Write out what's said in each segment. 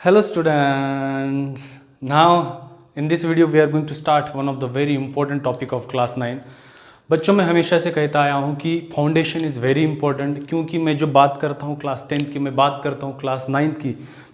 Hello students. Now in this video we are going to start one of the very important topic of class 9. बच्चों मैं हमेशा से कहता आया हूँ कि फाउंडेशन इज़ वेरी इंपॉर्टेंट, क्योंकि मैं जो बात करता हूँ क्लास 10 की, मैं बात करता हूँ क्लास 9 की,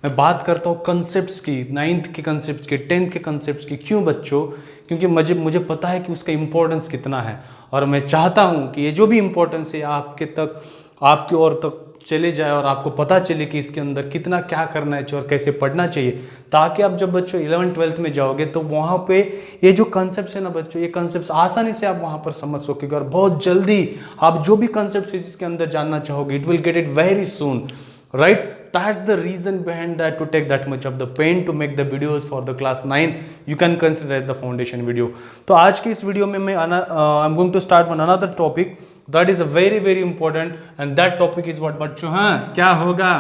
मैं बात करता हूँ कंसेप्ट्स की, 9th के कंसेप्ट्स की, 10th के कंसेप्ट्स की। क्यों बच्चों? क्योंकि मुझे पता है कि उसका इम्पोर्टेंस कितना है, और मैं चाहता हूँ कि ये जो भी इम्पोर्टेंस है आपके तक, आपकी ओर तक चले जाए और आपको पता चले कि इसके अंदर कितना क्या करना चाहिए और कैसे पढ़ना चाहिए, ताकि आप जब बच्चों 11th-12th में जाओगे तो वहाँ पे ये जो कंसेप्ट है ना बच्चों, ये कंसेप्ट आसानी से आप वहाँ पर समझ सकोगे, और बहुत जल्दी आप जो भी कंसेप्ट फिजिक्स के अंदर जानना चाहोगे, it will get it very soon, right? That's the reason behind that, to take that much of the pain to make the videos for the class 9. You can consider as the foundation video. तो आज की इस video में मैं I'm going to start with another topic that is very very important, and that topic is what बच्चों, हाँ क्या होगा?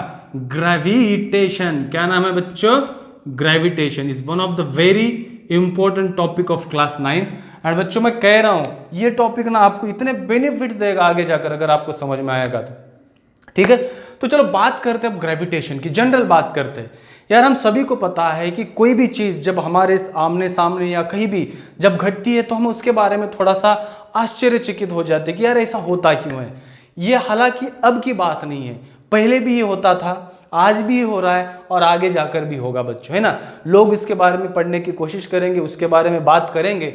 Gravitation. क्या नाम है बच्चों? Gravitation is one of the very important topic of class 9. And बच्चों मैं कह रहा हूँ ये टॉपिक ना आपको इतने बेनिफिट्स देगा आगे जाकर, अगर आपको समझ में आएगा तो, ठीक है? तो चलो बात करते हैं अब ग्रेविटेशन की, जनरल बात करते हैं। यार हम सभी को पता है कि कोई भी चीज़ जब हमारे आमने सामने या कहीं भी जब घटती है तो हम उसके बारे में थोड़ा सा आश्चर्यचकित हो जाते हैं कि यार ऐसा होता क्यों है। ये हालांकि अब की बात नहीं है, पहले भी ये होता था, आज भी हो रहा है और आगे जाकर भी होगा बच्चों, है ना? लोग इसके बारे में पढ़ने की कोशिश करेंगे, उसके बारे में बात करेंगे।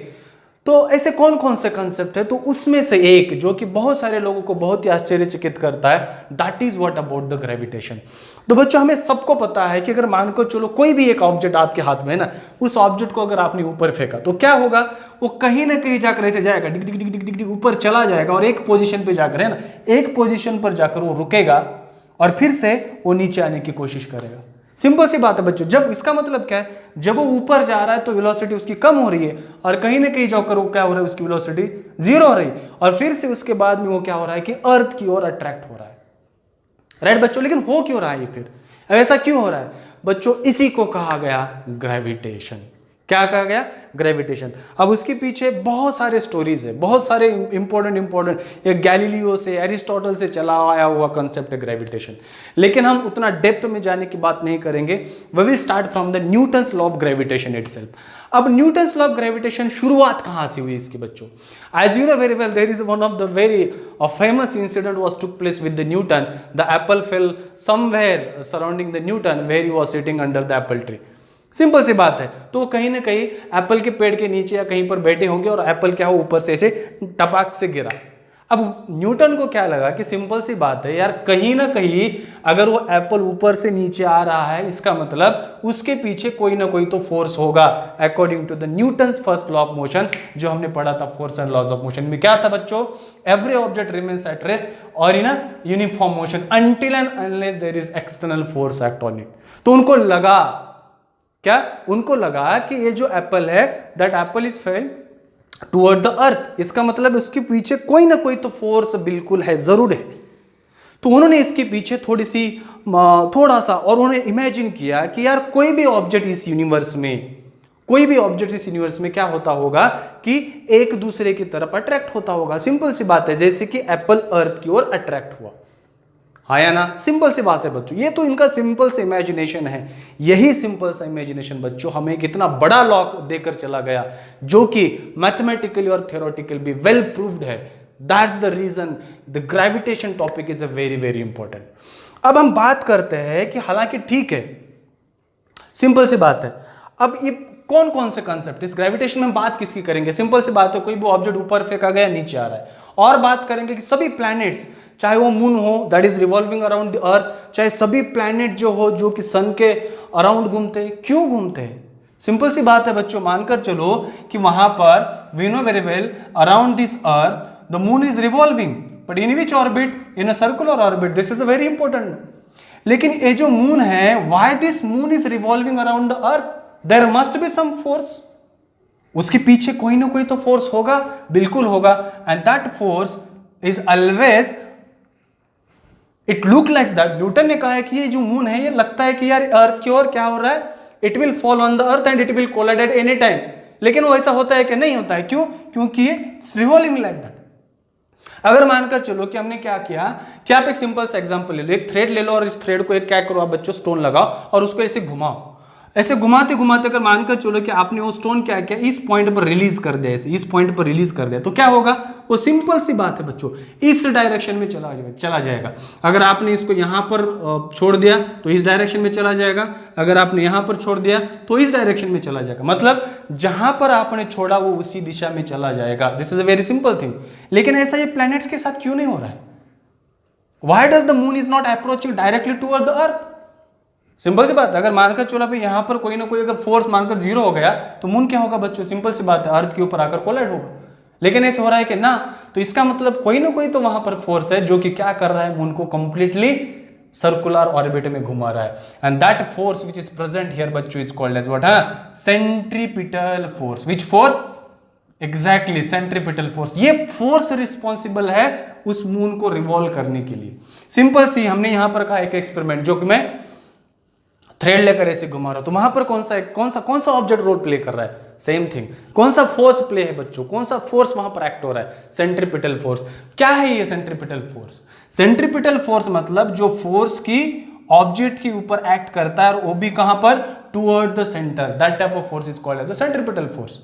तो ऐसे कौन कौन से कंसेप्ट है? तो उसमें से एक जो कि बहुत सारे लोगों को बहुत ही आश्चर्यचकित करता है, that is what about the gravitation. तो बच्चों हमें सबको पता है कि अगर मान को चलो कोई भी एक ऑब्जेक्ट आपके हाथ में है ना, उस ऑब्जेक्ट को अगर आपने ऊपर फेंका तो क्या होगा? वो कहीं ना कहीं जाकर ऐसे जाएगा, डिग डिग डिग डिग डिग ऊपर चला जाएगा, और एक पोजिशन पे जाकर, है ना, एक पोजिशन पर जाकर वो रुकेगा और फिर से वो नीचे आने की कोशिश करेगा। सिंपल सी बात है बच्चों। जब इसका मतलब क्या है, जब वो ऊपर जा रहा है तो वेलोसिटी उसकी कम हो रही है, और कहीं ना कहीं जाकर वो क्या हो रहा है, उसकी वेलोसिटी 0 हो रही है, और फिर से उसके बाद में वो क्या हो रहा है कि अर्थ की ओर अट्रैक्ट हो रहा है, राइट बच्चों? लेकिन हो क्यों रहा है ये फिर? ऐसा क्यों हो रहा है बच्चों? इसी को कहा गया ग्रेविटेशन। क्या कहा गया? ग्रेविटेशन। अब उसके पीछे बहुत सारे स्टोरीज है, बहुत सारे इंपॉर्टेंट, ये गैलीलियो से, एरिस्टोटल से चला आया हुआ कंसेप्ट है ग्रेविटेशन। लेकिन हम उतना डेप्थ में जाने की बात नहीं करेंगे। We will start from the Newton's law of gravitation itself. अब न्यूटन्स लॉ ऑफ ग्रेविटेशन शुरुआत कहाँ से हुई इसकी बच्चों? As you know very well, there is one of the very famous incident was took place with the Newton. The apple fell somewhere surrounding the Newton where he was sitting under the apple tree. Simple सी बात है। तो वो कहीं ना कहीं Apple के पेड़ के नीचे या कहीं पर बैठे होंगे, और एप्पल क्या हो, ऊपर से ऐसे टपाक से गिरा। अब न्यूटन को क्या लगा कि सिंपल सी बात है यार, कहीं ना कहीं अगर वो एप्पल ऊपर से नीचे आ रहा है, इसका मतलब उसके पीछे कोई ना कोई तो फोर्स होगा, according to the Newton's first law of motion, जो हमने पढ़ा था force and laws of motion में। क्या था बच्चों? Every object remains at rest और in a uniform motion until and unless there is external force act on it. तो उनको लगा क्या? उनको लगा कि ये जो एप्पल है, that apple is fail toward the अर्थ, इसका मतलब उसके पीछे कोई ना कोई तो फोर्स बिल्कुल है, जरूर है। तो उन्होंने इसके पीछे थोड़ा सा और उन्होंने इमेजिन किया कि यार कोई भी ऑब्जेक्ट इस यूनिवर्स में क्या होता होगा कि एक दूसरे की तरफ अट्रैक्ट होता होगा। सिंपल सी बात है, जैसे कि एप्पल अर्थ की ओर अट्रैक्ट हुआ, हाँ या ना? सिंपल सी बात है बच्चों। ये तो इनका सिंपल सा इमेजिनेशन है। यही सिंपल सा इमेजिनेशन बच्चों हमें कितना बड़ा लॉ देकर चला गया, जो कि मैथमेटिकली और थ्योरेटिकली भी वेल प्रूव्ड है। That's the reason the gravitation topic is a very very important. अब हम बात करते हैं कि हालांकि ठीक है, सिंपल सी बात है, अब ये कौन कौन से कंसेप्ट इस ग्रेविटेशन में बात किसकी करेंगे? सिंपल सी बात है, कोई भी ऑब्जेक्ट ऊपर फेंका गया, नीचे आ रहा है। और बात करेंगे कि सभी प्लैनेट्स, चाहे वो मून हो that is revolving around the अर्थ, चाहे सभी प्लैनेट जो हो जो कि सन के अराउंड घूमते हैं, क्यों घूमते हैं? सिंपल सी बात है बच्चों, मानकर चलो कि वहां पर we know very well around this earth the moon is revolving, but in which orbit? In a circular orbit. This is a very important. लेकिन ये जो मून है, why this moon is revolving around the earth? There must be some force. उसके पीछे कोई ना कोई तो फोर्स होगा, बिल्कुल होगा। And that force is always, it look like that. Newton ने कहा है कि ये जो मून है, ये लगता है कि यार अर्थ की ओर क्या हो रहा है, it will fall on the earth and it will collide at any time. लेकिन वो ऐसा होता है कि नहीं होता है। क्यों? क्योंकि ये रिवॉल्विंग लाइक दैट। अगर मानकर चलो कि हमने क्या किया कि आप एक सिंपल सा एग्जांपल ले लो, एक थ्रेड ले लो और इस थ्रेड को एक क्या करो आप बच्चों, स्टोन लगाओ और उसको ऐसे घुमाओ। ऐसे घुमाते घुमाते अगर मानकर चलो कि आपने वो स्टोन क्या किया, इस पॉइंट पर रिलीज कर दिया, ऐसे इस पॉइंट पर रिलीज कर दिया, तो क्या होगा, वो सिंपल सी बात है बच्चों, इस डायरेक्शन में चला जाएगा। अगर आपने इसको यहाँ पर छोड़ दिया तो इस डायरेक्शन में चला जाएगा, अगर आपने यहाँ पर छोड़ दिया तो इस डायरेक्शन में चला जाएगा। मतलब जहां पर आपने छोड़ा वो उसी दिशा में चला जाएगा। This is a very simple thing. लेकिन ऐसा ये प्लैनेट्स के साथ क्यों नहीं हो रहा है? Why does the moon is not approaching directly toward the earth? Simple सी बात है, अगर मानकर चलो भाई यहाँ पर कोई ना कोई अगर फोर्स मानकर जीरो हो गया तो मून क्या होगा बच्चों, सिंपल सी बात है, अर्थ के ऊपर आकर कोलाइड होगा। लेकिन ऐसे हो रहा है कि ना, तो इसका मतलब कोई ना कोई तो वहां पर फोर्स है जो कि क्या कर रहा है, मून को कंप्लीटली सर्कुलर ऑर्बिट में घुमा रहा है। And that force which is present here बच्चों is called as what, centripetal force. Which force? Exactly, centripetal force. ये फोर्स रिस्पॉन्सिबल है उस मून को रिवॉल्व करने के लिए। सिंपल सी, हमने यहां पर कहा एक एक्सपेरिमेंट जो कि मैं थ्रेड लेकर ऐसे घुमा रहा हूं, तो वहां पर कौन सा ऑब्जेक्ट रोल प्ले कर रहा है? Same thing. कौन सा फोर्स प्ले है बच्चों, कौन सा फोर्स वहां पर एक्ट हो रहा है? Centripetal force. क्या है ये सेंट्रीपिटल फोर्स? सेंट्रीपिटल फोर्स मतलब जो फोर्स की ऑब्जेक्ट के ऊपर एक्ट करता है और वो भी कहां पर, toward the centre, that type of force is called as the centripetal force.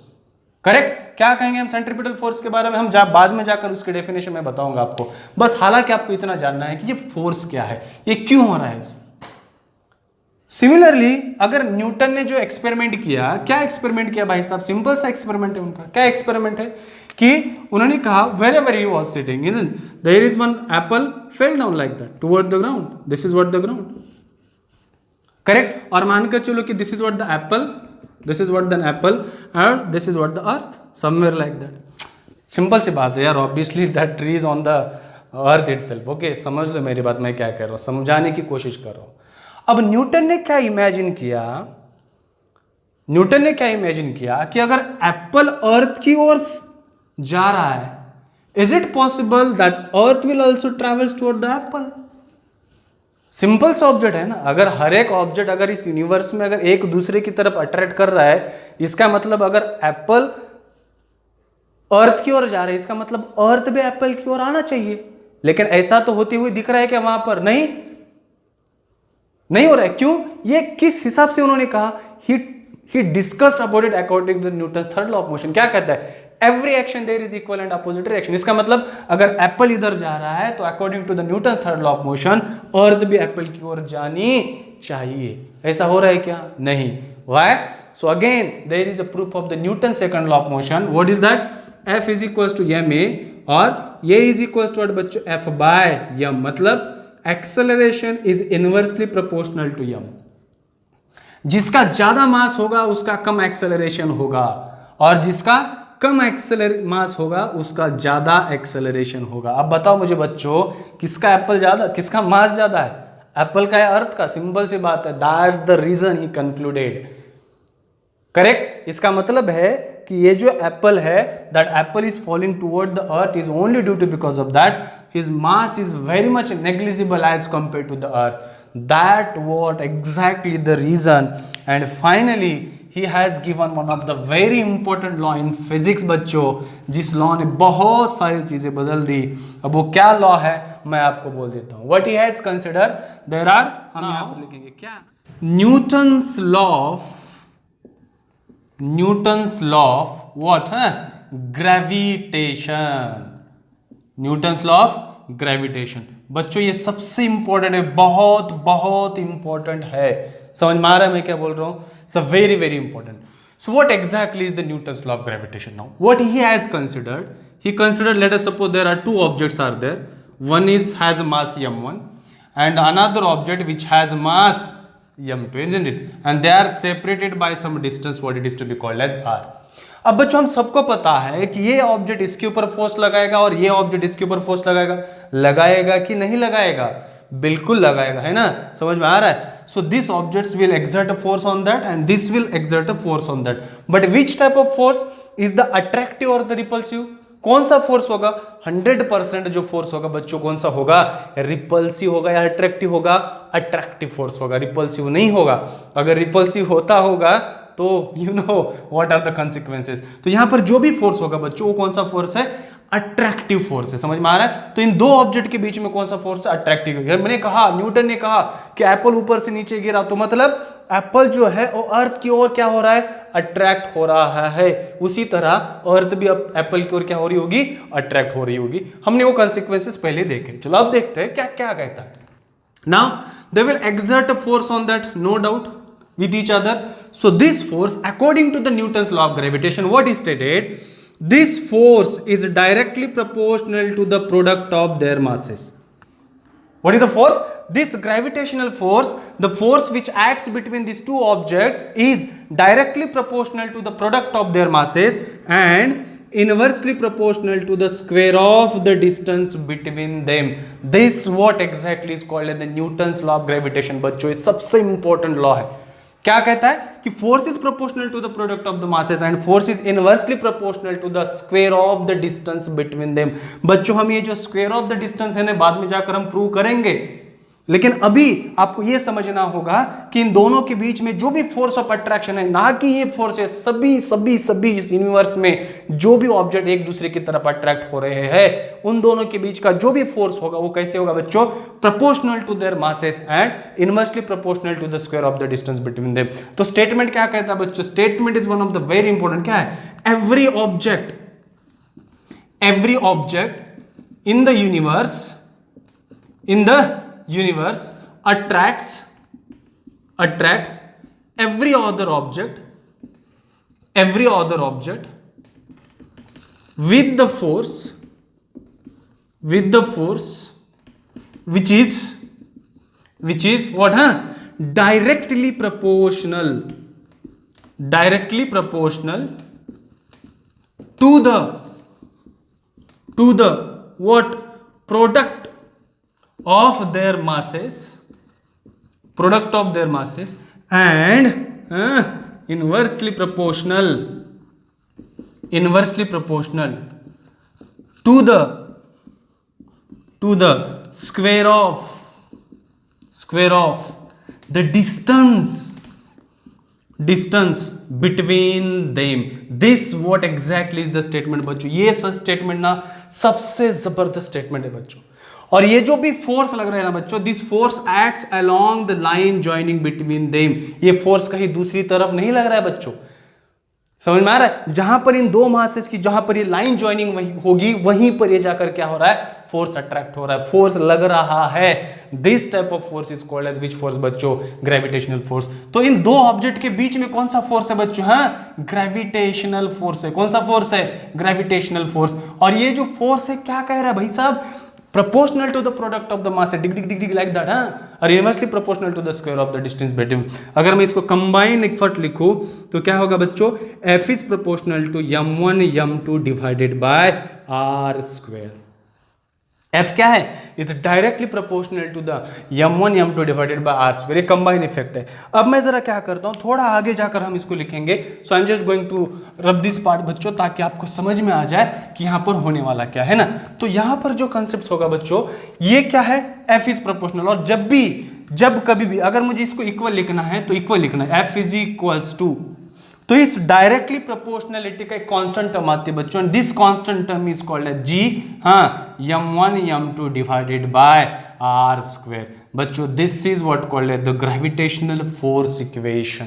Correct? क्या कहेंगे हम सेंट्रीपिटल फोर्स के बारे में, हम बाद में जाकर उसके डेफिनेशन में बताऊंगा आपको। बस हालांकि आपको इतना जानना है कि ये फोर्स क्या है, ये क्यों हो रहा है। सिमिलरली अगर न्यूटन ने जो एक्सपेरिमेंट किया, क्या एक्सपेरिमेंट किया भाई साहब, सिंपल सा एक्सपेरिमेंट है उनका। क्या एक्सपेरिमेंट है कि उन्होंने कहा wherever he was sitting, there is one apple fell down like that toward the ground. This is what the ground. Correct? और मानकर चलो कि this is what the apple, this is what the apple and this is what the earth, somewhere like that. Simple सी बात है यार, obviously that tree is on the earth itself. Okay, समझ लो मेरी बात, मैं क्या कर रहा हूँ, समझाने की कोशिश कर रहा हूँ। अब न्यूटन ने क्या इमेजिन किया, न्यूटन ने क्या इमेजिन किया कि अगर एप्पल अर्थ की ओर जा रहा है, is it possible that earth will also travels toward the Apple? Simple सा ऑब्जेक्ट है ना, अगर हर एक ऑब्जेक्ट अगर इस यूनिवर्स में अगर एक दूसरे की तरफ अट्रैक्ट कर रहा है, इसका मतलब अगर एप्पल अर्थ की ओर जा रहा है, इसका मतलब अर्थ भी एप्पल की ओर आना चाहिए। लेकिन ऐसा तो होते हुए दिख रहा है कि वहां पर नहीं हो रहा है। क्यों? ये किस हिसाब से उन्होंने कहा, he discussed about it according to Newton's third law of motion। क्या कहता है? Every action there is equal and opposite reaction. इसका मतलब अगर एप्पल इधर जा रहा है तो according to the Newton third law of motion earth भी एप्पल की ओर जानी चाहिए। ऐसा हो रहा है क्या? नहीं। Why? So again there is a proof of the Newton second law of motion. What is that? F is equal to m a और ये इज इक्वल टू बच्चों F बाय एम। मतलब acceleration is inversely proportional to m. जिसका ज्यादा मास होगा उसका कम acceleration होगा और जिसका कम मास होगा उसका ज्यादा एक्सेलरेशन होगा। अब बताओ मुझे बच्चों, किसका एप्पल ज्यादा, किसका मास ज्यादा है? एप्पल का है अर्थ का? सिंपल सी बात है, that's the reason he concluded. Correct? इसका मतलब है कि ये जो एप्पल है, that apple is falling toward the earth is only due to because of that his mass is very much negligible as compared to the earth. That what exactly the reason. And finally he has given one of the very important law in physics बच्चों, जिस law ने बहुत सारी चीजें बदल दी। अब वो क्या लॉ है मैं आपको बोल देता हूँ। What he has considered, there are, हम यहाँ पर लिखेंगे क्या, Newton's law of what है, gravitation। Newton's law of gravitation बच्चों ये सबसे इंपॉर्टेंट है, बहुत बहुत इंपॉर्टेंट है। समझ में आ रहा है मैं क्या बोल रहा हूं? So very very important. So what exactly is the Newton's law of gravitation? Now what he has considered, he considered, let us suppose there are two objects are there, one has mass m1 and another object which has mass m2, isn't it? And they are separated by some distance, what it is to be called as r। अब बच्चों हम सबको पता है कि ये object इसके ऊपर फोर्स लगाएगा और ये ऑब्जेक्ट इसके ऊपर फोर्स लगाएगा कि नहीं लगाएगा? बिल्कुल लगाएगा, है ना? समझ में आ रहा है? So this objects will exert a force on that and this will exert a force on that, but which type of force is the attractive और द रिपल्सिव? कौन सा फोर्स होगा? 100% जो फोर्स होगा बच्चों कौन सा होगा? रिपल्सिव होगा या अट्रैक्टिव होगा? अट्रैक्टिव फोर्स होगा, रिपल्सिव नहीं होगा। अगर रिपल्सिव होगा तो you know what are the consequences. तो यहां पर जो भी फोर्स होगा बच्चों वो कौन सा फोर्स है? अट्रैक्टिव फोर्स है। समझ में आ रहा है? तो इन दो ऑब्जेक्ट के बीच में कौन सा फोर्स है? अट्रैक्टिव। मैंने कहा, न्यूटन ने कहा कि एप्पल ऊपर से नीचे गिरा, तो मतलब एप्पल जो है वो अर्थ की ओर क्या हो रहा है? अट्रैक्ट हो रहा है। उसी तरह अर्थ भी अब एप्पल की ओर क्या हो रही होगी? अट्रैक्ट हो रही होगी। हमने वो कॉन्सिक्वेंसेस पहले देखे। चलो अब देखते हैं क्या क्या कहता है। Now they will exert a force on that, no doubt, with each other. So this force, according to the Newton's law of gravitation, what is stated? This force is directly proportional to the product of their masses. What is the force? This gravitational force, the force which acts between these two objects, is directly proportional to the product of their masses and inversely proportional to the square of the distance between them. This what exactly is called as the Newton's law of gravitation. बच्चों, ये सबसे important law है। क्या कहता है कि force is proportional to the product of the masses and force is inversely proportional to the square of the distance between them. बच्चों, हम ये जो स्क्वायर ऑफ द डिस्टेंस है ना, बाद में जाकर हम प्रूव करेंगे, लेकिन अभी आपको यह समझना होगा कि इन दोनों के बीच में जो भी फोर्स ऑफ अट्रैक्शन है, ना कि ये फोर्स है, सभी इस यूनिवर्स में जो भी ऑब्जेक्ट एक दूसरे की तरफ अट्रैक्ट हो रहे हैं, उन दोनों के बीच का जो भी फोर्स होगा वो कैसे होगा बच्चों? Proportional to their masses and inversely proportional to the square of the distance between them. तो स्टेटमेंट क्या कहता है बच्चों? Statement is one of the very important. क्या है? Every object in the universe attracts every other object with the force which is what? Directly proportional to the what? Product of their masses and inversely proportional to the square of the distance between them. This what exactly is the statement बच्चों? ये statement ना सबसे जबरदस्त statement है बच्चों। और ये जो भी फोर्स लग रहा है ना बच्चों, this force acts along the line joining between them. ये फोर्स कहीं दूसरी तरफ नहीं लग रहा है बच्चों। समझ में आ रहा है? जहां पर इन दो मासेस की जहां पर ये लाइन जॉइनिंग होगी, वहीं पर ये जाकर क्या हो रहा है? फोर्स अट्रैक्ट हो रहा है, फोर्स लग रहा है। This type of force is called as which force बच्चों? Gravitational force. तो इन दो ऑब्जेक्ट के बीच में कौन सा फोर्स है बच्चों? हाँ, ग्रेविटेशनल फोर्स है। कौन सा फोर्स है? Gravitational force. और ये जो फोर्स है क्या कह रहा है भाई साहब? proportional to the product of the mass, dig like that, हाँ, और inversely proportional to the square of the distance between। अगर मैं इसको कंबाइन इफर्ट लिखूं तो क्या होगा बच्चों? F is proportional to m1 m2 divided by r square। F क्या है? It's directly proportional to the m1 m2 divided by r square. ये कंबाइन इफेक्ट है। अब मैं जरा क्या करता हूं, थोड़ा आगे जाकर हम इसको लिखेंगे। So I am just going to rub this part बच्चों, ताकि आपको समझ में आ जाए कि यहां पर होने वाला क्या है ना। तो यहां पर जो कंसेप्ट होगा बच्चों, ये क्या है? F is proportional. और जब कभी भी अगर मुझे इसको इक्वल लिखना है तो इक्वल लिखना है, F इज इक्वल्स टू, तो इस डायरेक्टली प्रोपोर्शनलिटी का एक कांस्टेंट टर्म आती है बच्चों, this constant term is called as G, हाँ, m1 m2 divided by r square. बच्चों, this is what called as the gravitational force equation.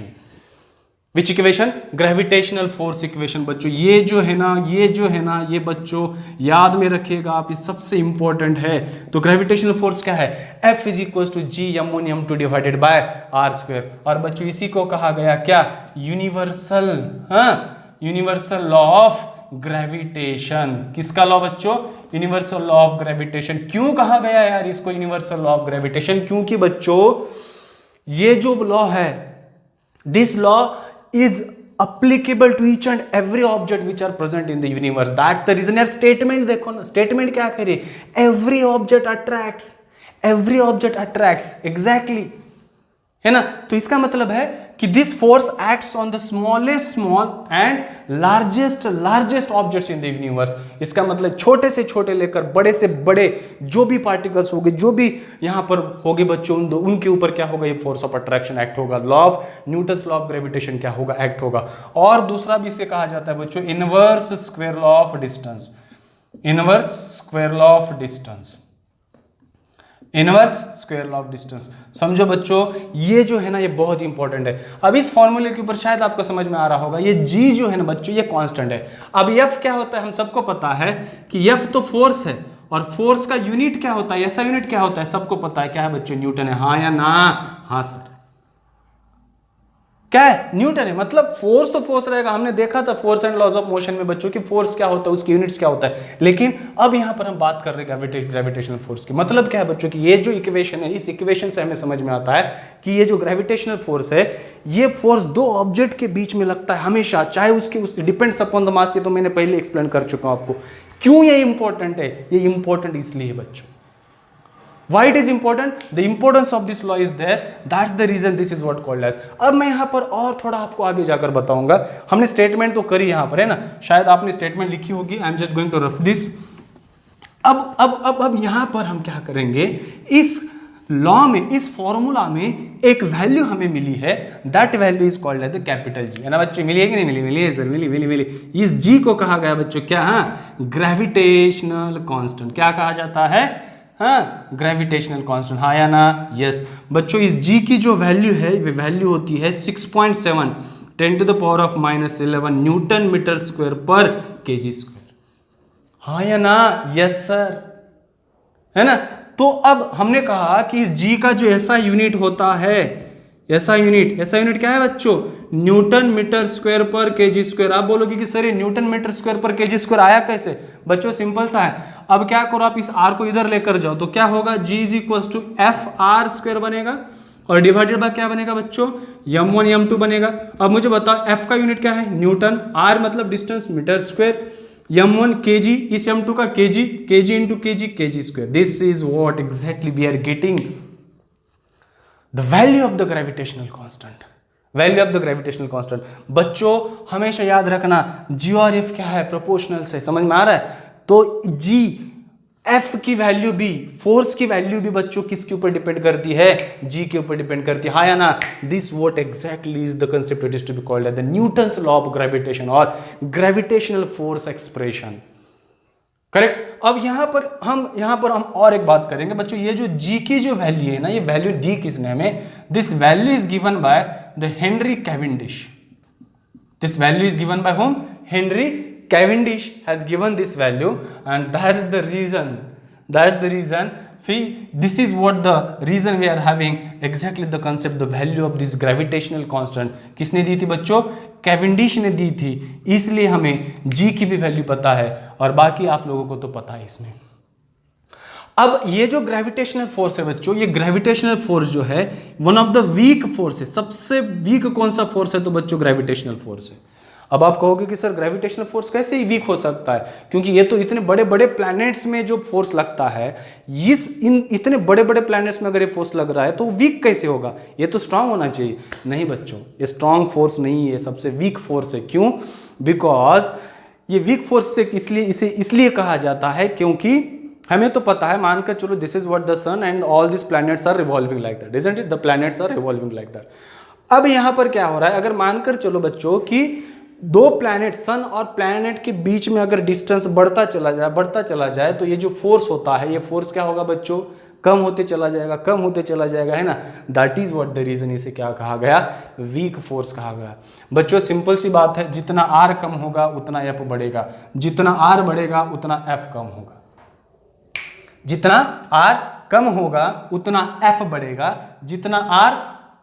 Which equation? Gravitational force equation. बच्चों ये जो है ना ये बच्चों याद में रखिएगा आप, ये सबसे इंपॉर्टेंट है। तो ग्रेविटेशनल फोर्स क्या है? F is equal to G m1 m2 divided by r square. और बच्चों इसी को कहा गया क्या? यूनिवर्सल, हाँ, यूनिवर्सल लॉ ऑफ ग्रेविटेशन। किसका लॉ बच्चों? Universal law of gravitation. क्यों कहा गया यार इसको यूनिवर्सल लॉ ऑफ ग्रेविटेशन? क्योंकि बच्चों ये जो लॉ है, this law is applicable to each and every object which are present in the universe. That's the reason यार statement देखो ना, statement क्या करे? Every object attracts exactly, है ना। तो इसका मतलब है कि this force acts on the smallest small and largest objects in the universe. इसका मतलब छोटे से छोटे लेकर बड़े से बड़े जो भी पार्टिकल्स होंगे, जो भी यहाँ पर होंगे बच्चों, उनके ऊपर क्या होगा? ये फोर्स ऑफ अट्रैक्शन एक्ट होगा। Law of Newton's law of gravitation क्या होगा? एक्ट होगा। और दूसरा भी इसे कहा जाता है बच्चों inverse square law of distance. Inverse square law of distance, inverse square law of distance. समझो बच्चों, ये जो है ना ये बहुत इंपॉर्टेंट है। अब इस फॉर्मूले के ऊपर शायद आपको समझ में आ रहा होगा, ये g जो है ना बच्चों ये कांस्टेंट है। अब f क्या होता है, हम सबको पता है कि f तो फोर्स है, और फोर्स का यूनिट क्या होता है, ऐसा यूनिट क्या होता है, सबको पता है क्या है बच्चों, न्यूटन है। हाँ या ना? हाँ सर, क्या है, न्यूटन है। मतलब फोर्स तो फोर्स रहेगा, हमने देखा था force and laws of motion में बच्चों की फोर्स क्या होता है, उसके यूनिट्स क्या होता है। लेकिन अब यहां पर हम बात कर रहे हैं ग्रेविटेशनल फोर्स की। मतलब क्या है बच्चों की, ये जो इक्वेशन है, इस इक्वेशन से हमें समझ में आता है कि ये जो ग्रेविटेशनल फोर्स है, ये फोर्स दो ऑब्जेक्ट के बीच में लगता है हमेशा, चाहे उसके डिपेंड्स अपॉन द मास। ये तो मैंने पहले एक्सप्लेन कर चुका हूं आपको। क्यों ये इंपॉर्टेंट है, ये इंपॉर्टेंट इसलिए है बच्चों। Why it is important? The importance of this law is there. That's the reason this is what called as. अब मैं यहाँ पर और थोड़ा आपको आगे जाकर बताऊंगा। हमने स्टेटमेंट तो करी यहाँ पर, है ना, शायद आपने स्टेटमेंट लिखी होगी। I am just going to rough this. अब यहाँ पर हम क्या करेंगे, इस लॉ में, इस फॉर्मूला में एक वैल्यू हमें मिली है, that value is called as the capital G. है ना बच्चों, मिली है कि नहीं मिली? मिली है सर, मिली। इस जी को कहा गया बच्चों क्या? हाँ, ग्रेविटेशनल कांस्टेंट। क्या कहा जाता है? हाँ, ग्रेविटेशनल कांस्टेंट। हाँ या ना? यस बच्चों, इस जी की जो वैल्यू है, वे वैल्यू होती है 6.7 10⁻⁻11 न्यूटन मीटर स्क्वायर पर केजी स्क्वायर। हाँ या ना? यस सर, है ना। तो अब हमने कहा कि इस जी का जो ऐसा यूनिट होता है, ऐसा यूनिट क्या है बच्चों? न्यूटन मीटर स्क्वायर पर केजी स्क्वायर। आप बोलोगे कि सर ये न्यूटन मीटर स्क्वायर पर केजी स्क्वायर आया कैसे? बच्चों सिंपल सा है। अब क्या करो, आप इस r को इधर लेकर जाओ तो क्या होगा, g is equal to F r square बनेगा, और डिवाइडेड बाय क्या बनेगा बच्चों? m1 m2 बनेगा। अब मुझे बताओ f का यूनिट क्या है? न्यूटन, r मतलब distance, metre square, m1 kg, इस m2 का kg into kg square. This is what exactly we are getting the value of the gravitational constant. Value of the gravitational constant बच्चों हमेशा याद रखना, g और f क्या है? प्रोपोर्शनल से। समझ में आ रहा है? तो g f की वैल्यू भी, फोर्स की वैल्यू भी बच्चों किसके ऊपर डिपेंड करती है? g के ऊपर डिपेंड करती है। हाँ या ना? This what exactly is the concept it is to be called as the Newton's law of gravitation और ग्रेविटेशनल फोर्स एक्सप्रेशन। करेक्ट। अब यहां पर हम और एक बात करेंगे बच्चों, ये जो g की जो वैल्यू है ना, ये वैल्यू दी किसने हमें? This value is given by the Henry Cavendish. This value is given by whom? Henry Cavendish has given this value, and that's the reason. This is what the reason we are having exactly the concept, the value of this gravitational constant. किसने दी थी बच्चों? Cavendish ने दी थी। इसलिए हमें g की भी value पता है, और बाकी आप लोगों को तो पता है इसमें। अब ये जो ग्रेविटेशनल फोर्स है बच्चों, ये ग्रेविटेशनल फोर्स जो है one of the weak force है। सबसे वीक कौन सा फोर्स है? तो बच्चों ग्रेविटेशनल फोर्स है। अब आप कहोगे कि सर ग्रेविटेशनल फोर्स कैसे ही वीक हो सकता है, क्योंकि ये तो इतने बड़े बड़े प्लैनेट्स में जो फोर्स लगता है, इतने बड़े बड़े प्लैनेट्स में अगर ये फोर्स लग रहा है तो वीक कैसे होगा? ये तो स्ट्रांग होना चाहिए। नहीं बच्चों, ये स्ट्रांग फोर्स नहीं है, सबसे वीक फोर्स है। क्यों? बिकॉज ये वीक फोर्स से इसलिए कहा जाता है क्योंकि हमें तो पता है, मानकर चलो this is what the sun and all this planets are revolving like that, isn't it? The planets are revolving like that. अब यहाँ पर क्या हो रहा है, अगर मानकर चलो बच्चों कि दो प्लैनेट, सन और प्लैनेट के बीच में अगर डिस्टेंस बढ़ता चला जाए तो ये जो फोर्स होता है, ये फोर्स क्या होगा बच्चों? कम होते चला जाएगा, है ना। That is what the reason, इसे क्या कहा गया? वीक फोर्स कहा गया। बच्चों सिंपल सी बात है, जितना आर कम होगा उतना एफ बढ़ेगा, जितना आर बढ़ेगा उतना एफ कम होगा, जितना आर कम होगा उतना एफ बढ़ेगा, जितना आर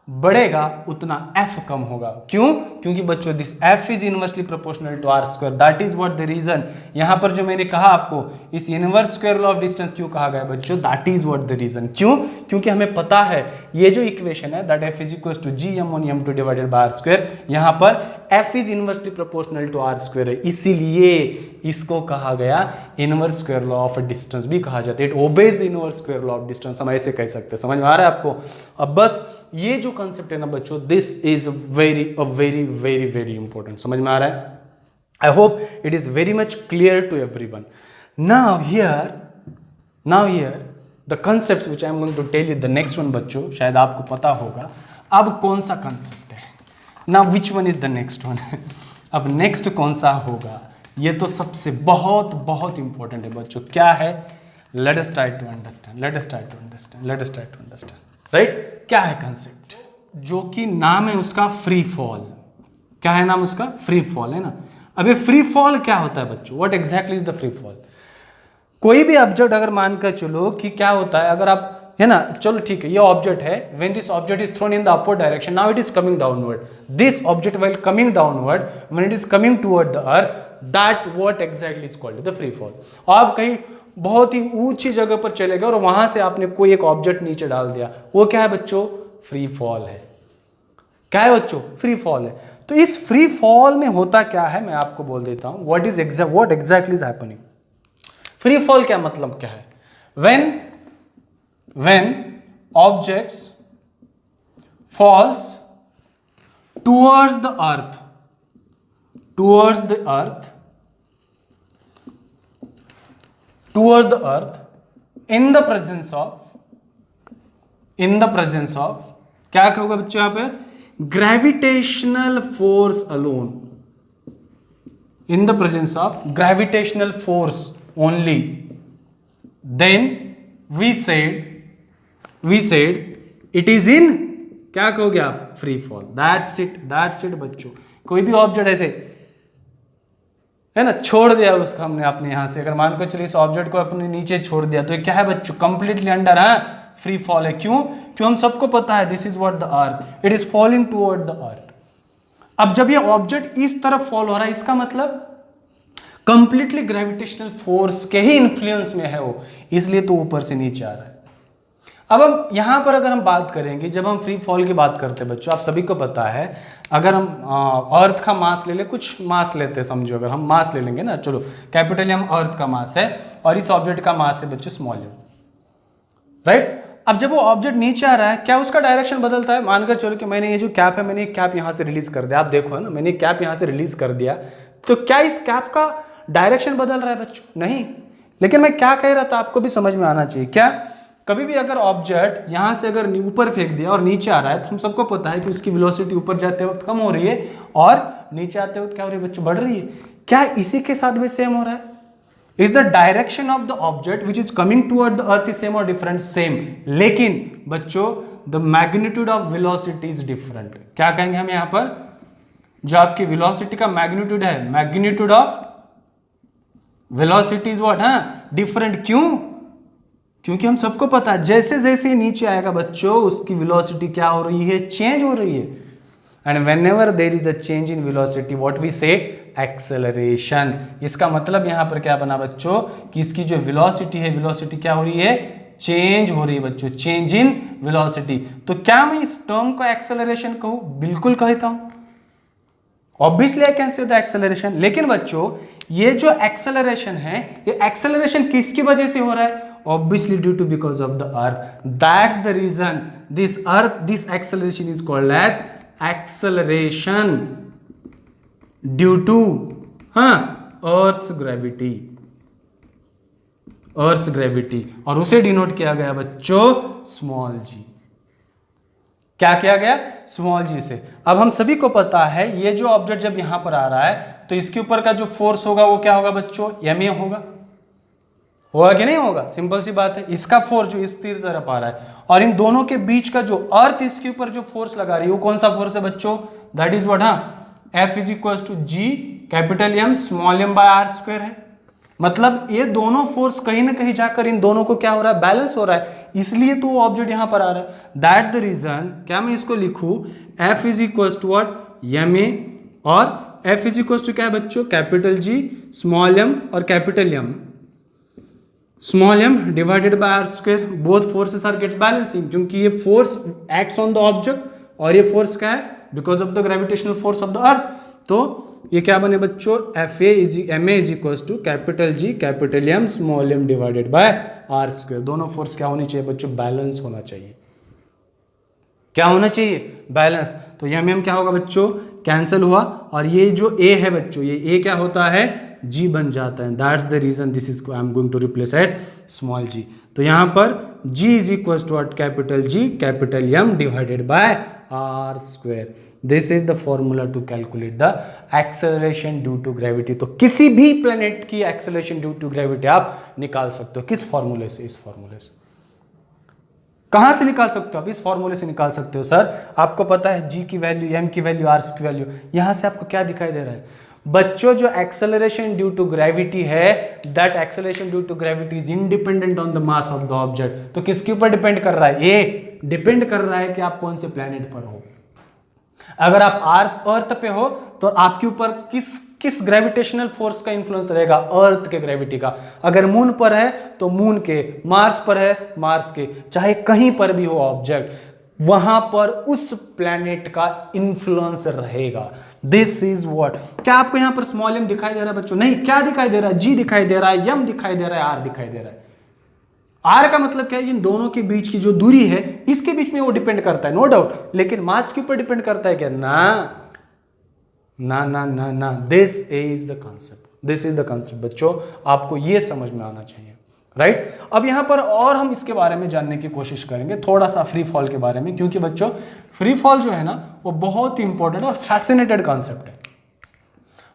बढ़ेगा उतना एफ कम होगा। क्यों? क्योंकि बच्चों this F is inversely proportional to r square. That is what the reason. यहां पर जो मैंने कहा आपको, इस inverse square law of distance क्यों कहा गया बच्चों? That is what the reason. क्यों? क्योंकि हमें पता है ये जो इक्वेशन है, that F is equal to G m1 m2 divided by are square, यहां पर F is inversely proportional to r square है, इसीलिए इसको कहा गया inverse square law of distance भी कहा जाता है। It obeys the inverse square law of distance, हम ऐसे कह सकते हैं। समझ में आ रहा है आपको? अब बस ये जो कंसेप्ट है ना बच्चों, this is very very very very important. समझ में आ रहा है? I hope it is very much clear to everyone. Now here the concepts which I am going to tell you, the next one बच्चों, शायद आपको पता होगा अब कौन सा कंसेप्ट है। Now which one is the next one? अब नेक्स्ट कौन सा होगा? ये तो सबसे बहुत बहुत इंपॉर्टेंट है बच्चों। क्या है? Let us try to understand, let us try to understand, let us try to understand. Right? क्या है कंसेप्ट? जो कि नाम है उसका फ्री फॉल। क्या है नाम उसका? फ्री फॉल, है ना। अब ये फ्री फॉल क्या होता है बच्चों? What exactly is the free fall? कोई भी ऑब्जेक्ट अगर मानकर चलो कि क्या होता है, अगर आप, है ना, चलो ठीक है, ये ऑब्जेक्ट है, when this object is thrown in the upward direction, now it is coming downward, this object while coming downward, when it is coming toward the earth, that what exactly is called the free fall. आप कहीं बहुत ही ऊंची जगह पर चले गए और वहां से आपने कोई एक ऑब्जेक्ट नीचे डाल दिया, वो क्या है बच्चों? फ्री फॉल है। क्या है बच्चों? फ्री फॉल है। तो इस फ्री फॉल में होता क्या है मैं आपको बोल देता हूं, what exactly is happening. Free fall क्या मतलब क्या है? when objects falls towards the earth in the presence of क्या होगा बच्चों यहां पर? Gravitational force alone, in the presence of gravitational force only, then we said it is in, क्या कहोगे आप? Free fall. दैट्स इट बच्चों। कोई भी ऑब्जेक्ट ऐसे, है ना, छोड़ दिया उसको हमने अपने यहां से, अगर मान कर चलिए इस ऑब्जेक्ट को अपने नीचे छोड़ दिया, तो ये क्या है बच्चों? कंप्लीटली अंडर है फ्री फॉल है। क्यों? हम सबको पता है this is what the earth, it is falling toward the अर्थ। अब जब ये ऑब्जेक्ट इस तरफ फॉल हो रहा है, इसका मतलब कंप्लीटली ग्रेविटेशनल फोर्स के ही इन्फ्लुएंस में है वो, इसलिए तो ऊपर से नीचे आ रहा है। अब हम यहां पर अगर हम बात करेंगे, जब हम फ्री फॉल की बात करते हैं बच्चों, आप सभी को पता है, अगर हम अर्थ का मास ले ले, कुछ मास लेते हैं, समझो अगर हम मास ले लेंगे ना, चलो कैपिटल एम अर्थ का मास है और इस ऑब्जेक्ट का मास है बच्चों स्मॉल एम, राइट। अब जब वो ऑब्जेक्ट नीचे आ रहा है, क्या उसका डायरेक्शन बदलता है? मानकर चलो कि मैंने ये जो कैप है, मैंने एक कैप यहां से रिलीज कर दिया, आप देखो है ना, मैंने एक कैप यहां से रिलीज कर दिया, तो क्या इस कैप का डायरेक्शन बदल रहा है बच्चों? नहीं। लेकिन मैं क्या कह रहा था, आपको भी समझ में आना चाहिए। क्या कभी भी अगर ऑब्जेक्ट यहां से अगर ऊपर फेंक दिया और नीचे आ रहा है, तो हम सबको पता है कि उसकी वेलोसिटी ऊपर जाते वक्त कम हो रही है और नीचे आते वक्त क्या हो रही है बच्चों? बढ़ रही है। क्या इसी के साथ भी सेम हो रहा है? Is the direction of the object which is coming toward the earth is same और डिफरेंट? सेम। लेकिन बच्चों the magnitude of velocity is different. क्या कहेंगे हम यहां पर? जो आपकी वेलोसिटी का मैग्नीट्यूड है, magnitude of velocity is what? Different. क्यों? क्योंकि हम सबको पता है जैसे जैसे नीचे आएगा बच्चों, उसकी वेलोसिटी क्या हो रही है? चेंज हो रही है। And whenever there is a change in velocity, what we say? Acceleration. इसका मतलब यहां पर क्या बना बच्चों कि इसकी जो वेलोसिटी है, वेलोसिटी क्या हो रही है? चेंज हो रही है बच्चों, चेंज इन वेलोसिटी। तो क्या मैं इस टर्म को एक्सेलरेशन कहूं? बिल्कुल कहता हूं। Obviously I can say the acceleration. लेकिन बच्चों ये जो एक्सेलरेशन है, ये एक्सेलरेशन किसकी वजह से हो रहा है? Obviously due to because of the earth. That's the reason this acceleration is called as acceleration due to earth's gravity और उसे डिनोट किया गया बच्चों स्मॉल जी। क्या किया गया? स्मॉल जी से। अब हम सभी को पता है ये जो ऑब्जेक्ट जब यहां पर आ रहा है, तो इसके ऊपर का जो फोर्स होगा वो क्या होगा बच्चों? ma होगा कि नहीं होगा? सिंपल सी बात है। इसका फोर्स जो इस तीर तरफ आ रहा है और इन दोनों के बीच का जो अर्थ इसके ऊपर जो फोर्स लगा रही है, वो कौन सा फोर्स है बच्चों? That is what? F is equal to G capital M small m by r² है। मतलब ये दोनों फोर्स कहीं ना कहीं जाकर इन दोनों को क्या हो रहा है? बैलेंस हो रहा है, इसलिए तो वो ऑब्जेक्ट यहां पर आ रहा है। दैट द रीजन, क्या मैं इसको लिखूं? F is equal to what? ma और F इज इक्वल टू क्या है बच्चों? कैपिटल G स्मॉल m और capital M small m divided by r²। Both forces are gets balancing, क्योंकि ये force acts on the object और ये force क्या है? Because of the gravitational force of the earth. तो ये क्या बने बच्चों? ma is equal to capital G capital M small m divided by r²। दोनों फोर्स क्या होनी चाहिए बच्चों? बैलेंस होना चाहिए। क्या होना चाहिए? बैलेंस। तो ये m क्या होगा बच्चों? कैंसिल हुआ और ये जो a है बच्चों, ये a क्या होता है? G बन जाता है। That's the reason this is I am going to replace at small g। तो यहाँ पर g is equal to what, capital G capital M divided by r square. This is the formula to calculate the acceleration due to gravity. तो किसी भी planet की acceleration due to gravity आप निकाल सकते हो। किस फॉर्मूले से? इस फॉर्मूले से। कहां से निकाल सकते हो आप? इस फॉर्मूले से निकाल सकते हो। सर आपको पता है g की वैल्यू, m की वैल्यू, r की वैल्यू। यहां से आपको क्या दिखाई दे रहा है बच्चों? जो एक्सेलरेशन ड्यू टू ग्रेविटी है, that acceleration due to gravity is independent on the mass of the object. तो किसके ऊपर डिपेंड कर रहा है? ये डिपेंड कर रहा है कि आप कौन से प्लेनेट पर हो। अगर आप अर्थ पे हो तो आपके ऊपर किस ग्रेविटेशनल फोर्स का इंफ्लुएंस रहेगा? अर्थ के ग्रेविटी का। अगर मून पर है तो मून के, मार्स पर है मार्स के, चाहे कहीं पर भी हो ऑब्जेक्ट, वहां पर उस प्लैनेट का इंफ्लुएंस रहेगा। This is what. क्या आपको यहां पर स्मॉल m दिखाई दे रहा है बच्चों? नहीं। क्या दिखाई दे रहा है? g दिखाई दे रहा है, m दिखाई दे रहा है, r दिखाई दे रहा है। r का मतलब क्या है? इन दोनों के बीच की जो दूरी है, इसके बीच में वो डिपेंड करता है, नो डाउट। लेकिन मास के ऊपर डिपेंड करता है क्या? ना ना ना ना ना। This is the concept, this is the concept बच्चों, आपको ये समझ में आना चाहिए, राइट। अब यहां पर और हम इसके बारे में जानने की कोशिश करेंगे, थोड़ा सा फ्री फॉल के बारे में, क्योंकि बच्चों फ्री फॉल जो है ना वो बहुत ही इंपॉर्टेंट और फैसिनेटेड कॉन्सेप्ट है,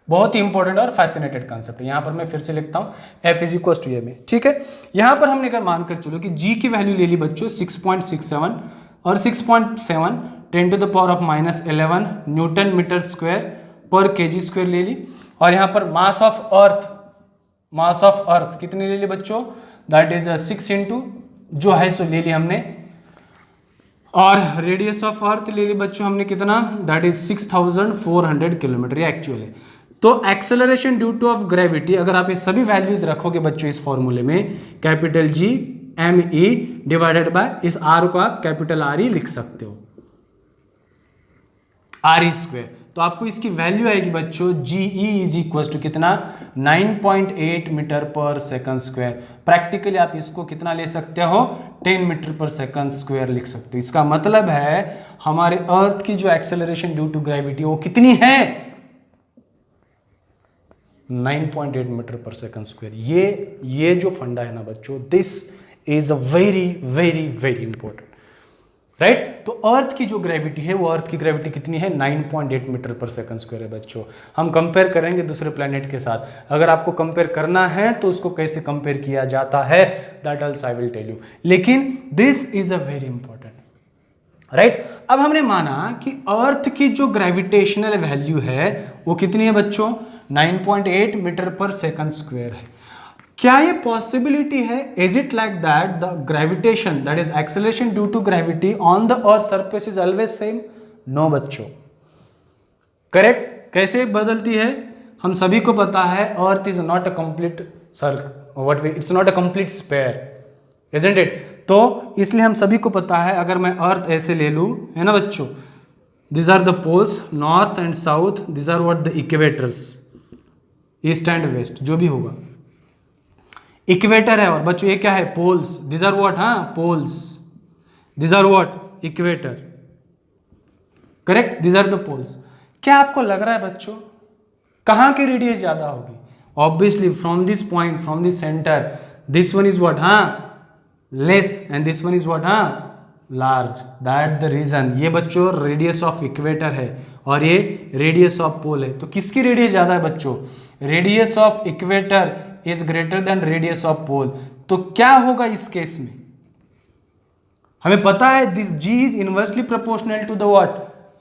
बहुत ही इंपॉर्टेंट और फैसिनेटेड कॉन्सेप्ट है। यहां पर मैं फिर से लिखता हूं F इज इक्वल टू ए में, ठीक है। यहां पर हमने अगर मानकर चलो कि G की वैल्यू ले ली बच्चों 6.67 और 6.7 10 to the power of -11 newton metre square पर kg स्क्वायर ले ली। और यहां पर मास ऑफ अर्थ कितनी ले ली बच्चों? दैट इज 6 इंटू जो है सो ले ली हमने। और रेडियस ऑफ अर्थ ले ली बच्चों हमने कितना? दैट इज 6400 किलोमीटर, ये एक्चुअल है। तो acceleration due to of gravity, अगर आप ये सभी वैल्यूज रखोगे बच्चों इस फॉर्मूले में, capital G m e divided by इस r को आप कैपिटल R e लिख सकते हो, r e स्क्वायर। तो आपको इसकी वैल्यू आएगी बच्चों Ge इज इक्वल टू कितना? 9.8 मीटर पर सेकंड स्क्वायर। प्रैक्टिकली आप इसको कितना ले सकते हो? 10 मीटर पर सेकंड स्क्वायर लिख सकते हो। इसका मतलब है हमारे अर्थ की जो एक्सेलरेशन ड्यू टू ग्रेविटी वो कितनी है? 9.8 मीटर पर सेकंड स्क्वायर। ये जो फंडा है ना बच्चों, this is a very very very important, right. तो अर्थ की जो ग्रेविटी है वो अर्थ की ग्रेविटी कितनी है? 9.8 मीटर पर सेकंड स्क्वायर है बच्चों। हम कंपेयर करेंगे दूसरे प्लेनेट के साथ। अगर आपको कंपेयर करना है तो उसको कैसे कंपेयर किया जाता है, that also I will tell you. लेकिन this is a very important, right. अब हमने माना कि अर्थ की जो ग्रेविटेशनल वैल्यू है वो कितनी है बच्चों? 9.8 मीटर पर सेकंड स्क्वायर है। क्या ये पॉसिबिलिटी है? Is it like that the gravitation, that is acceleration due to gravity on the earth surface is always same? No बच्चों, करेक्ट। कैसे बदलती है? हम सभी को पता है earth is not a complete circle, it's not a complete sphere, isn't it? तो इसलिए हम सभी को पता है, अगर मैं अर्थ ऐसे ले लूं, है ना बच्चों, these are the poles, north and south, these are what the equators, east and west, जो भी होगा इक्वेटर है। और बच्चों ये क्या है? पोल्स। these are what? हाँ, poles. these are what? Equator, correct. these are the poles. क्या आपको लग रहा है बच्चों कहाँ की रेडियस ज्यादा होगी? Obviously from this point, from this center, this one is what? हाँ, less, and this one is what? हाँ, लार्ज। That the reason. ये बच्चों रेडियस ऑफ इक्वेटर है और ये रेडियस ऑफ पोल है। तो किसकी रेडियस ज्यादा है बच्चों? Radius of equator is greater than radius of pole. तो क्या होगा इस केस में? हमें पता है this G is inversely proportional to the what?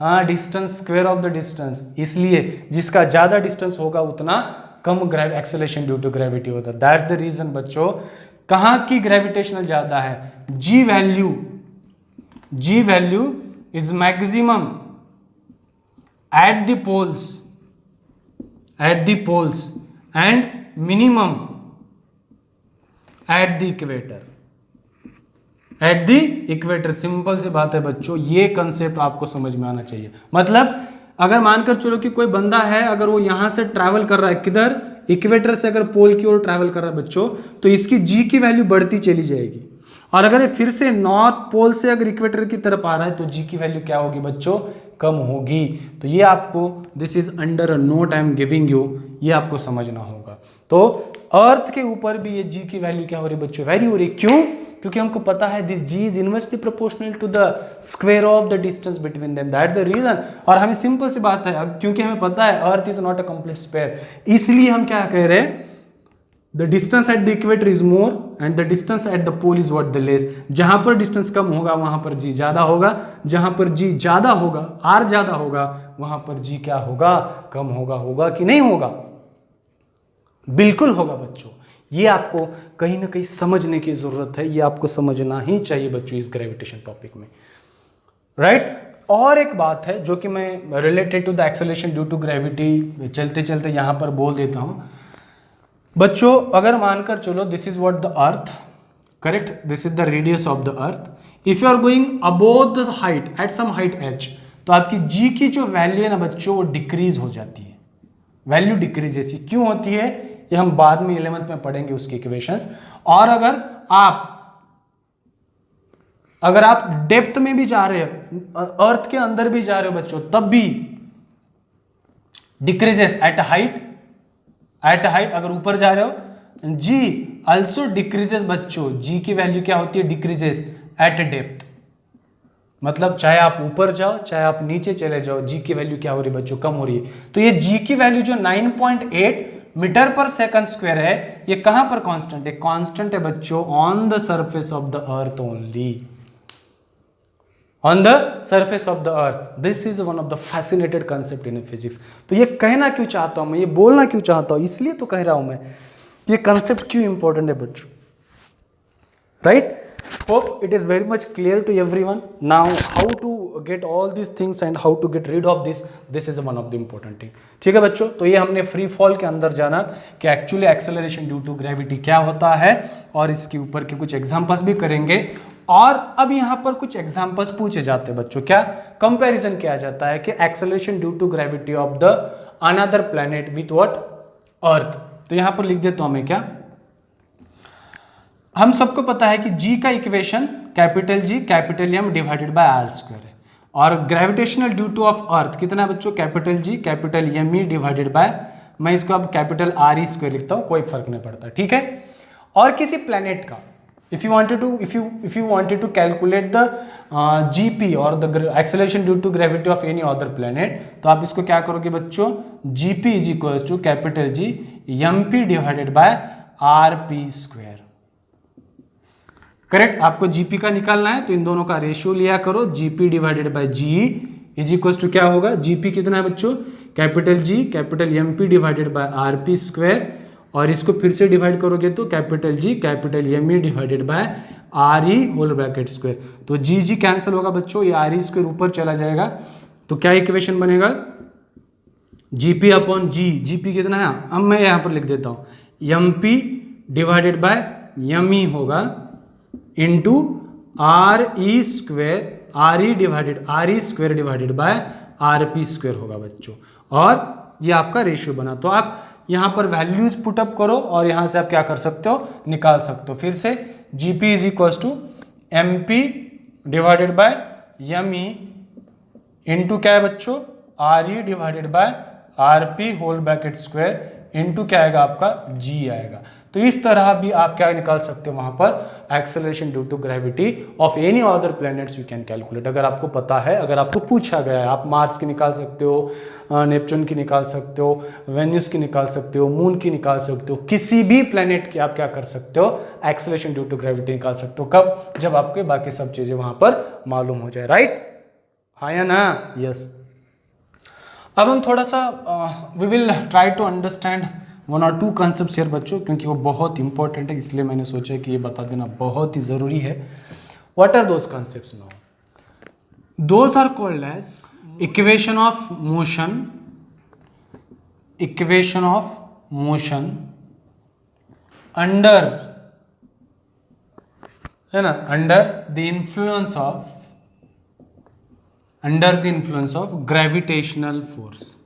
हाँ, distance, square of the distance. इसलिए जिसका ज्यादा डिस्टेंस होगा उतना कम एक्सेलरेशन ड्यू टू ग्रेविटी होता है। दैट्स द रीजन बच्चों कहाँ की ग्रेविटेशनल ज्यादा है? G value is maximum at the poles and minimum at the equator। Simple सी बात है बच्चों, ये कंसेप्ट आपको समझ में आना चाहिए। मतलब अगर मानकर चलो कि कोई बंदा है, अगर वो यहां से ट्रैवल कर रहा है, किधर? इक्वेटर से अगर पोल की ओर ट्रैवल कर रहा है बच्चों, तो इसकी G की वैल्यू बढ़ती चली जाएगी। और अगर ये फिर से नॉर्थ पोल से अगर इक्वेटर की तरफ आ रहा है तो G की वैल्यू क्या होगी बच्चों? कम होगी। तो ये आपको, this is under a note I am giving you, ये आपको समझना होगा। तो अर्थ के ऊपर भी ये G की वैल्यू क्या हो रही है बच्चों? वेरी हो रही है। क्यों? क्योंकि हमको पता है this G is inversely proportional to the square of the distance between them, that the reason. और हमें सिंपल सी बात है, अब क्योंकि हमें पता है earth is not a complete square, इसलिए हम क्या कह रहे हैं, the distance at the equator is more and the distance at the pole is what the less. जहां पर डिस्टेंस कम होगा वहां पर जी ज्यादा होगा, जहां पर जी ज्यादा होगा, आर ज्यादा होगा, वहां पर जी क्या होगा, कम होगा। होगा कि नहीं होगा? बिल्कुल होगा बच्चों। ये आपको कहीं ना कहीं समझने की जरूरत है, ये आपको समझना ही चाहिए बच्चों इस ग्रेविटेशन टॉपिक में, राइट। और एक बात है जो कि मैं related to the acceleration due to gravity चलते चलते यहां पर बोल देता हूं बच्चों। अगर मानकर चलो this is what the earth, correct, this is the radius of the earth. If you are going above the height at some height h, तो आपकी g की जो वैल्यू है ना बच्चों वो डिक्रीज हो जाती है, वैल्यू डिक्रीज ऐसी क्यों होती है ये हम बाद में 11th में पढ़ेंगे उसके इक्वेशंस। और अगर आप डेप्थ में भी जा रहे हो, अर्थ के अंदर भी जा रहे हो बच्चों, तब भी डिक्रीजेस एट हाइट अगर ऊपर जा रहे हो, जी ऑल्सो डिक्रीजेस बच्चों, जी की वैल्यू क्या होती है, डिक्रीजेस एट डेप्थ। मतलब चाहे आप ऊपर जाओ चाहे आप नीचे चले जाओ, जी की वैल्यू क्या हो रही है बच्चों, कम हो रही है। तो ये जी की वैल्यू जो 9.8 मीटर पर सेकंड स्क्वायर है, ये कहां पर कांस्टेंट है? कांस्टेंट है बच्चों on the surface of the earth only, on the surface of the earth. This is one of the fascinated concept in physics. तो ये कहना क्यों चाहता हूं मैं, ये बोलना क्यों चाहता हूं, इसलिए तो कह रहा हूं मैं ये कंसेप्ट क्यों इंपॉर्टेंट है बच्चों, right. Hope it is very much clear to everyone. Now how to get all these things and how to get rid of this is one of the important thing. ठीक है बच्चों, तो ये हमने free fall के अंदर जाना कि actually acceleration due to gravity क्या होता है और इसके ऊपर के कुछ एग्जांपल्स भी करेंगे। और अब यहाँ पर कुछ एग्जांपल्स पूछे जाते हैं बच्चों, क्या कंपैरिजन किया जाता है कि acceleration due to gravity of the another planet with what, earth. तो यहाँ पर लिख देता हूं मैं, क्या हम सबको पता है कि जी का equation capital G capital M divided by are square है, और gravitational due to of earth कितना है बच्चों, capital G capital M E divided by, मैं इसको अब कैपिटल आर ई स्क्वायर लिखता हूं, कोई फर्क नहीं पड़ता, ठीक है। और किसी प्लैनेट का if you wanted to calculate the g p और the acceleration due to gravity of any other planet, तो आप इसको क्या करोगे बच्चों, g p is equal to capital G M P divided by R P square, correct. आपको g p का निकालना है तो इन दोनों का रेशियो लिया करो, GP divided by G is equal to क्या होगा, जीपी कितना है बच्चों, capital G capital MP divided by RP square, और इसको फिर से डिवाइड करोगे तो capital G capital M E divided by R E whole bracket square. तो जी जी कैंसिल होगा बच्चों, ये आर ई स्क्वायर ऊपर चला जाएगा, तो क्या इक्वेशन बनेगा, जीपी अपॉन जी, जीपी कितना है, अब मैं यहां पर लिख देता हूं M P divided by M E होगा into R E square, R E square divided by R P square होगा बच्चों, और ये आपका रेशियो बना। तो आप यहाँ पर वैल्यूज पुटअप करो और यहाँ से आप क्या कर सकते हो, निकाल सकते हो। फिर से GP is equal to M P divided by M E into क्या है बच्चों, R E divided by R P whole bracket square into क्या आएगा आपका, जी आएगा। तो इस तरह भी आप क्या निकाल सकते हो वहां पर, acceleration due to gravity of any other planets you can calculate, अगर आपको पता है, अगर आपको पूछा गया है। आप मार्स की निकाल सकते हो, नेपच्यून की निकाल सकते हो, वेन्यूस की निकाल सकते हो, मून की निकाल सकते हो, किसी भी प्लैनेट की आप क्या कर सकते हो, एक्सेलरेशन ड्यू टू ग्रेविटी निकाल सकते हो। कब, जब आपको बाकी सब चीजें वहां पर मालूम हो जाए, राइट, हाँ या ना, यस। अब हम थोड़ा सा we will try to understand 1 और 2 कॉन्सेप्ट्स हियर बच्चों, क्योंकि वो बहुत इंपॉर्टेंट है, इसलिए मैंने सोचा कि ये बता देना बहुत ही ज़रूरी है। What are those concepts now? Those are called as equation of motion, equation of motion under, है ना, under the influence of gravitational force,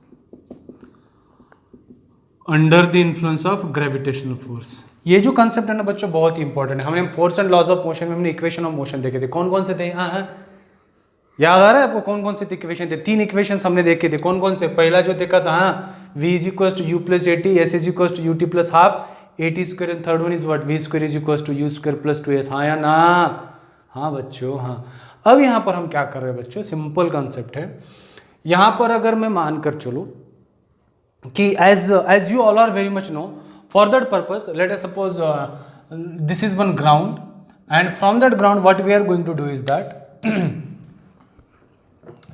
under the influence of gravitational force. ये जो कंसेप्ट है ना बच्चों बहुत ही इंपॉर्टेंट है। हमने force and laws of motion में हमने इक्वेशन ऑफ मोशन देखे थे, कौन कौन से थे, हाँ याद आ रहा है आपको, कौन कौन से इक्वेशन थे, 3 इक्वेशन हमने देखे थे, कौन कौन से, पहला जो देखा था, हाँ, v is equal to U plus A T, S is equal to U T plus half, 8 square and third one is what v square is equal to u square plus 2s। हाँ या ना? हाँ बच्चों हाँ। अब यहाँ पर हम क्या कर रहे हैं बच्चों, सिंपल कंसेप्ट है। यहाँ पर अगर मैं मानकर चलूँ कि as you all are very much know, for that purpose let us suppose this is one ground and from that ground what we are going to do is that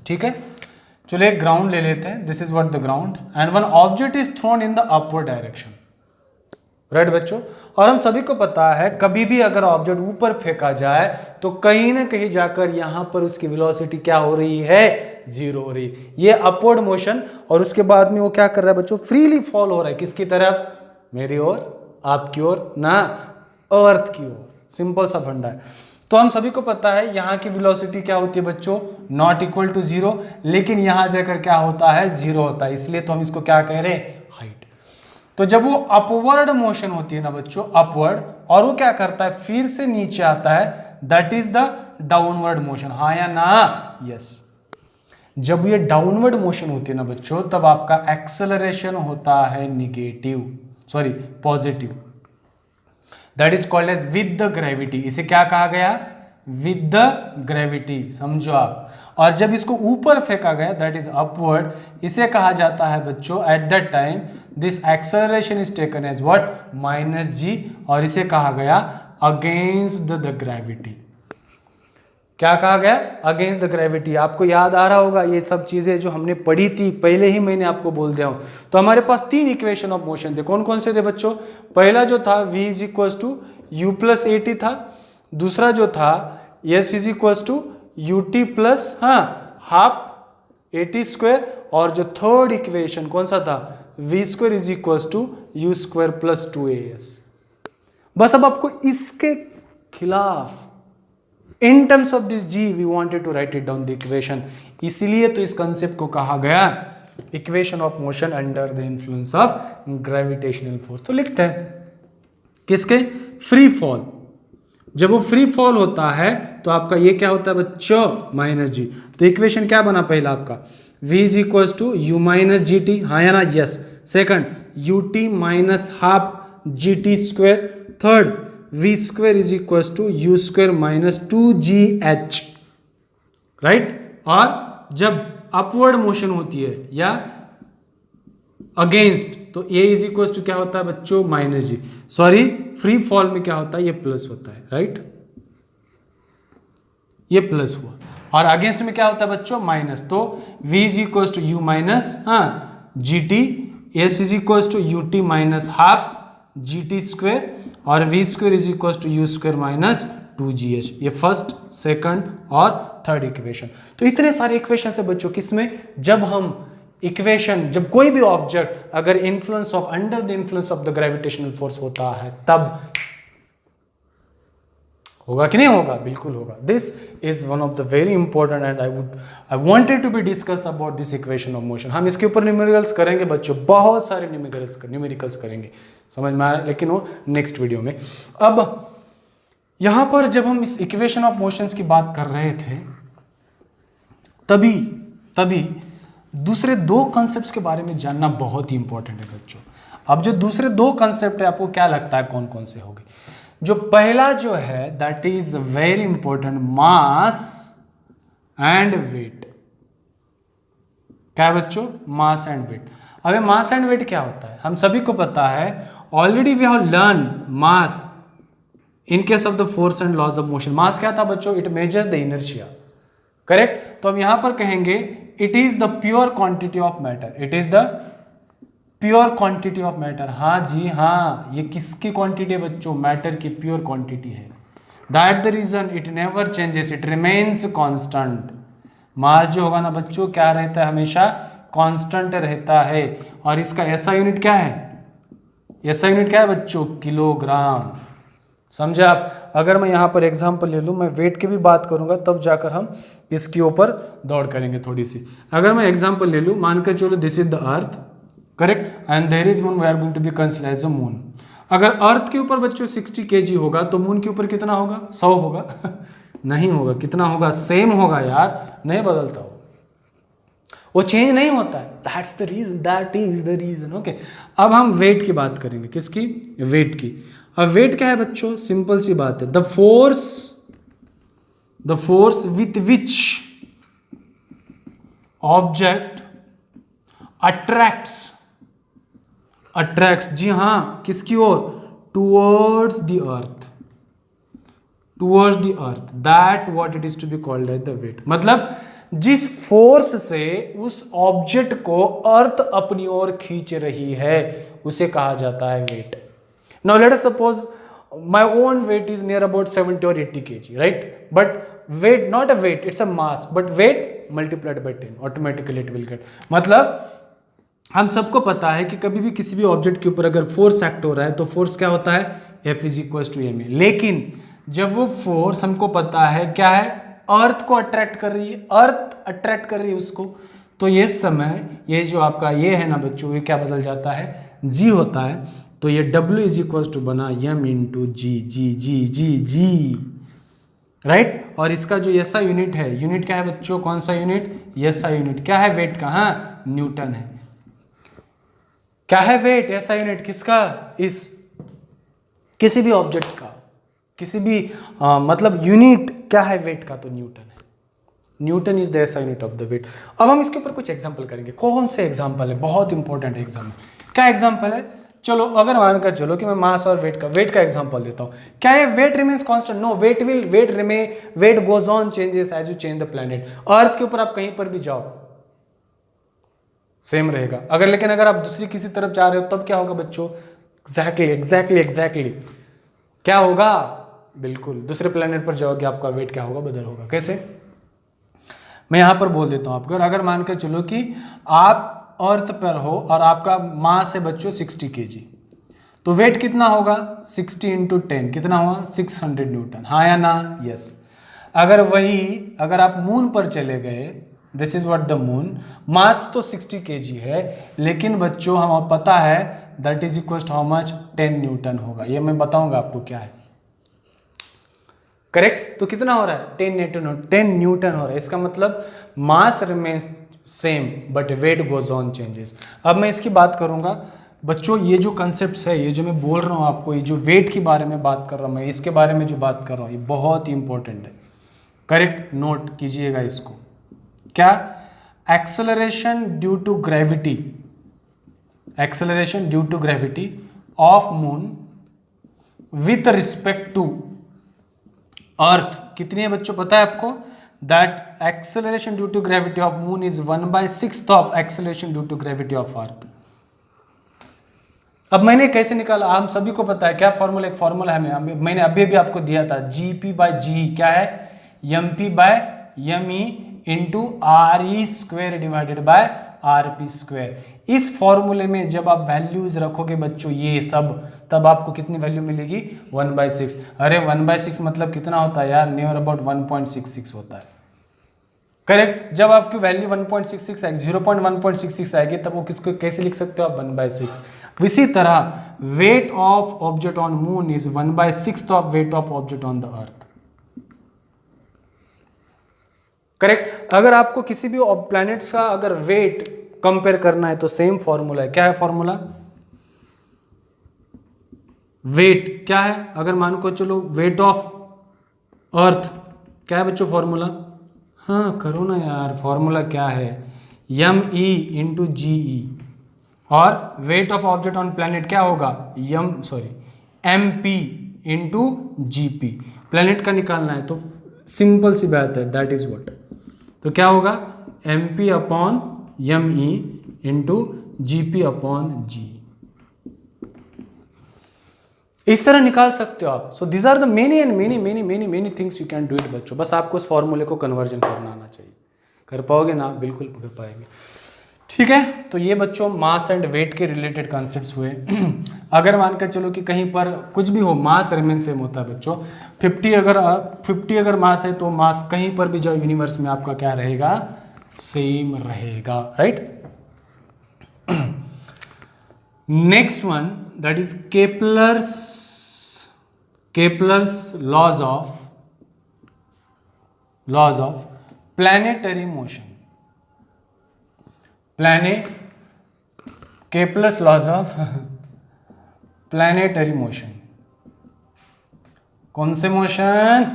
ठीक है, चलो एक ग्राउंड ले लेते हैं, this is what the ground and one object is thrown in the upward direction, right बच्चों। और हम सभी को पता है कभी भी अगर ऑब्जेक्ट ऊपर फेंका जाए तो कहीं ना कहीं जाकर यहां पर उसकी वेलोसिटी क्या हो रही है, जीरो हो रही है। ये अपवर्ड मोशन और उसके बाद में वो क्या कर रहा है बच्चों, फ्रीली फॉल हो रहा है किसकी तरफ, मेरी ओर, आपकी ओर ना, अर्थ की ओर। सिंपल सा फंडा है। तो हम सभी को पता है यहाँ की वेलोसिटी क्या होती है बच्चों, नॉट इक्वल टू जीरो, लेकिन यहां जाकर क्या होता है, जीरो होता है, इसलिए तो हम इसको क्या कह रहे हैं, हाइट। तो जब वो अपवर्ड मोशन होती है ना बच्चों, अपवर्ड, और वो क्या करता है, फिर से नीचे आता है, that is the downward motion. हाँ या ना? यस। जब ये डाउनवर्ड मोशन होती है ना बच्चों, तब आपका एक्सेलरेशन होता है negative, sorry positive, that is called as with the gravity. इसे क्या कहा गया, विद द ग्रेविटी, समझो आप। और जब इसको ऊपर फेंका गया, दैट इज अपवर्ड, इसे कहा जाता है बच्चों, at that time this acceleration is taken as what, minus g, और इसे कहा गया अगेंस्ट द ग्रेविटी। क्या कहा गया, अगेंस्ट द ग्रेविटी। आपको याद आ रहा होगा ये सब चीजें जो हमने पढ़ी थी, पहले ही मैंने आपको बोल दिया हूं। तो हमारे पास तीन इक्वेशन ऑफ मोशन थे, कौन कौन से थे बच्चों, पहला जो था v is equal to U plus A T था, दूसरा जो था s is equal to U T plus half A T square, और जो थर्ड इक्वेशन कौन सा था, v square is equal to U square plus 2as। बस अब आपको इसके खिलाफ in terms of this g we wanted to write it down the equation, इसीलिए तो इस कंसेप्ट को कहा गया equation of motion under the influence of gravitational force. तो लिखते हैं किसके, फ्री फॉल। जब वो फ्री फॉल होता है तो आपका ये क्या होता है बच्चों, माइनस जी। तो इक्वेशन क्या बना पहला आपका, v is equal to U minus G T, हाँ या ना? Yes. Second U T minus half G T square, third v square is equal to U square minus 2gh, right. और जब अपवर्ड मोशन होती है या अगेंस्ट, तो a is equal to क्या होता है बच्चों, माइनस जी। सॉरी, फ्री फॉल में क्या होता है, ये प्लस होता है, राइट, ये प्लस हुआ, और अगेंस्ट में क्या होता है बच्चों, माइनस। तो v is equal to U minus G T, S is equal to U T minus half G T square, और v square is equal to U square minus 2gh। ये फर्स्ट, सेकंड और third equation. तो इतने सारे equation है बच्चों किसमें, जब हम इक्वेशन, जब कोई भी ऑब्जेक्ट अगर influence of, under the influence of the gravitational force होता है, तब होगा कि नहीं होगा, बिल्कुल होगा। This is one of the very important and I wanted to be discuss about this equation of motion. हम इसके ऊपर न्यूमेरिकल्स करेंगे बच्चों, बहुत सारे न्यूमेरिकल्स करेंगे, समझ में आया, लेकिन वो नेक्स्ट वीडियो में। अब यहां पर जब हम इस इक्वेशन ऑफ मोशंस की बात कर रहे थे, तभी दूसरे दो कॉन्सेप्ट्स के बारे में जानना बहुत ही इंपॉर्टेंट है बच्चों। अब जो दूसरे दो कॉन्सेप्ट है, आपको क्या लगता है कौन कौन से होंगे? जो पहला जो है that is very important, mass and weight. क्या है बच्चों, मास एंड वेट। अबे मास एंड वेट क्या होता है, हम सभी को पता है, already we have learn mass in case of the force and laws of motion. Mass क्या था बच्चों, it measures the inertia, correct. तो हम यहां पर कहेंगे it is the pure quantity of matter, it is the pure quantity of matter. हाँ जी हाँ, ये किसकी क्वांटिटी है बच्चों, मैटर की प्योर क्वांटिटी है। That the reason it never changes, it remains constant. Mass जो होगा ना बच्चों, क्या रहता है, हमेशा कांस्टेंट रहता है। और इसका ऐसा यूनिट क्या है, ऐसा यूनिट क्या है बच्चों, किलोग्राम। समझे आप? अगर मैं यहाँ पर एग्जांपल ले लूँ, मैं वेट की भी बात करूँगा, तब जाकर हम इसके ऊपर दौड़ करेंगे थोड़ी सी। अगर मैं एग्जांपल ले लूँ, मानकर चलो this is the earth, correct, and there is one we are going to be consider as a moon. अगर अर्थ के ऊपर बच्चों 60 kg होगा, तो मून के ऊपर कितना होगा, 100 होगा नहीं होगा, कितना होगा, सेम होगा यार, नहीं बदलता हो। वो चेंज नहीं होता है। That's the reason, that is the reason. Okay, अब हम वेट की बात करेंगे। किसकी? वेट की। अब वेट क्या है बच्चों? सिंपल सी बात है, the force with which object attracts, जी हाँ, किसकी ओर? Towards the earth, that what it is to be called as the weight. मतलब जिस फोर्स से उस ऑब्जेक्ट को अर्थ अपनी ओर खींच रही है उसे कहा जाता है weight. Now let us suppose my own weight is near about 70 or 80 kg, right? But weight not a weight, it's a mass, but weight multiplied by 10 automatically it will get. मतलब हम सबको पता है कि कभी भी किसी भी ऑब्जेक्ट के ऊपर अगर फोर्स एक्ट हो रहा है तो फोर्स क्या होता है? F is equal to ma। लेकिन जब वो फोर्स हमको पता है क्या है? अर्थ को अट्रैक्ट कर रही है, अर्थ अट्रैक्ट कर रही है उसको, तो ये समय ये जो आपका ये है ना बच्चों, ये क्या बदल जाता है? g होता है। तो ये W इज इक्वल टू बना m इंटू जी, राइट? और इसका जो ऐसा यूनिट है, यूनिट क्या है बच्चों? कौन सा यूनिट? ऐसा यूनिट क्या है वेट का? हाँ, न्यूटन है। क्या है वेट? ऐसा यूनिट किसका? इस किसी भी ऑब्जेक्ट का, किसी भी मतलब यूनिट क्या है वेट का? तो न्यूटन है। न्यूटन इज द ऐसा यूनिट ऑफ द वेट। अब हम इसके ऊपर कुछ एग्जांपल करेंगे। कौन से एग्जांपल है? बहुत इंपॉर्टेंट एग्जांपल। क्या एग्जांपल है? चलो अगर मानकर चलो कि मैं मास और वेट का एग्जांपल देता हूं। क्या है? Weight remains constant? No, weight goes on changes as you change the planet. Earth के ऊपर आप कहीं पर भी जाओ सेम रहेगा। लेकिन अगर आप दूसरी किसी तरफ जा रहे हो तब क्या होगा बच्चों? एग्जैक्टली क्या होगा? बिल्कुल दूसरे प्लेनेट पर जाओगे आपका वेट क्या होगा? बदल होगा। कैसे? मैं यहां पर बोल देता हूं आपको। अगर मानकर चलो कि आप अर्थ पर हो और आपका मास है बच्चों 60 kg, तो वेट कितना होगा? 60 इंटू 10 कितना हुआ? 600 न्यूटन। हाँ या ना? यस। अगर आप मून पर चले गए, this is what the moon, mass तो 60 kg है, लेकिन बच्चों हमें पता है that is equal to how much? 10 newton होगा। ये मैं बताऊंगा आपको क्या है। करेक्ट? तो कितना हो रहा है? 10 न्यूटन हो रहा है। इसका मतलब mass remains same but weight goes on changes. अब मैं इसकी बात करूंगा बच्चों। ये जो कंसेप्ट है, ये जो मैं बोल रहा हूं आपको, ये जो वेट के बारे में बात कर रहा हूं मैं, इसके बारे में जो बात कर रहा हूं, ये बहुत ही इंपॉर्टेंट है। करेक्ट? नोट कीजिएगा इसको। क्या? Acceleration due to gravity of moon with respect to earth कितनी है बच्चों? पता है आपको? That acceleration due to gravity of moon is 1/6 of acceleration due to gravity of earth. अब मैंने कैसे निकाला? हम सभी को पता है क्या फॉर्मूला? एक फॉर्मूला है, मैंने अभी भी आपको दिया था, GP/G क्या है? MP/ME into RE² divided by RP²। इस फॉर्मूले में जब आप वैल्यूज रखोगे बच्चों ये सब, तब आपको कितनी वैल्यू मिलेगी? 1/6। अरे 1/6 मतलब कितना होता है यार? नियर अबाउट 1.66 होता है। करेक्ट? जब आपकी वैल्यू 1.66 आएगी, 0.166 आएगी, तब वो किसको कैसे लिख सकते हो आप? 1/6। इसी तरह weight of object on moon is 1/6 of weight of object on the earth. Correct? अगर आपको किसी भी प्लैनेट्स का अगर वेट कंपेयर करना है तो सेम फॉर्मूला है। क्या है फॉर्मूला? वेट क्या है? अगर मान को चलो वेट ऑफ अर्थ क्या है बच्चों फॉर्मूला? हाँ करो ना यार, फॉर्मूला क्या है? ME into GE। और weight of object on planet क्या होगा? MP into GP। प्लैनेट का निकालना है तो सिंपल सी बात है, दैट इज व्हाट। तो क्या होगा? MP upon ME into GP upon G। इस तरह निकाल सकते हो आप। So these are the many things you can do it बच्चों। बस आपको उस फॉर्मूले को कन्वर्जन करना आना चाहिए। कर पाओगे ना? बिल्कुल कर पाएंगे। ठीक है, तो ये बच्चों मास एंड वेट के रिलेटेड कॉन्सेप्ट्स हुए। अगर मानकर चलो कि कहीं पर कुछ भी हो, मास रिमेन सेम होता है बच्चों। 50 अगर मास है तो मास कहीं पर भी जाओ यूनिवर्स में आपका क्या रहेगा? सेम रहेगा, right? Next one that is Kepler's laws of planetary motion. Kepler's laws of planetary motion. कौन से मोशन?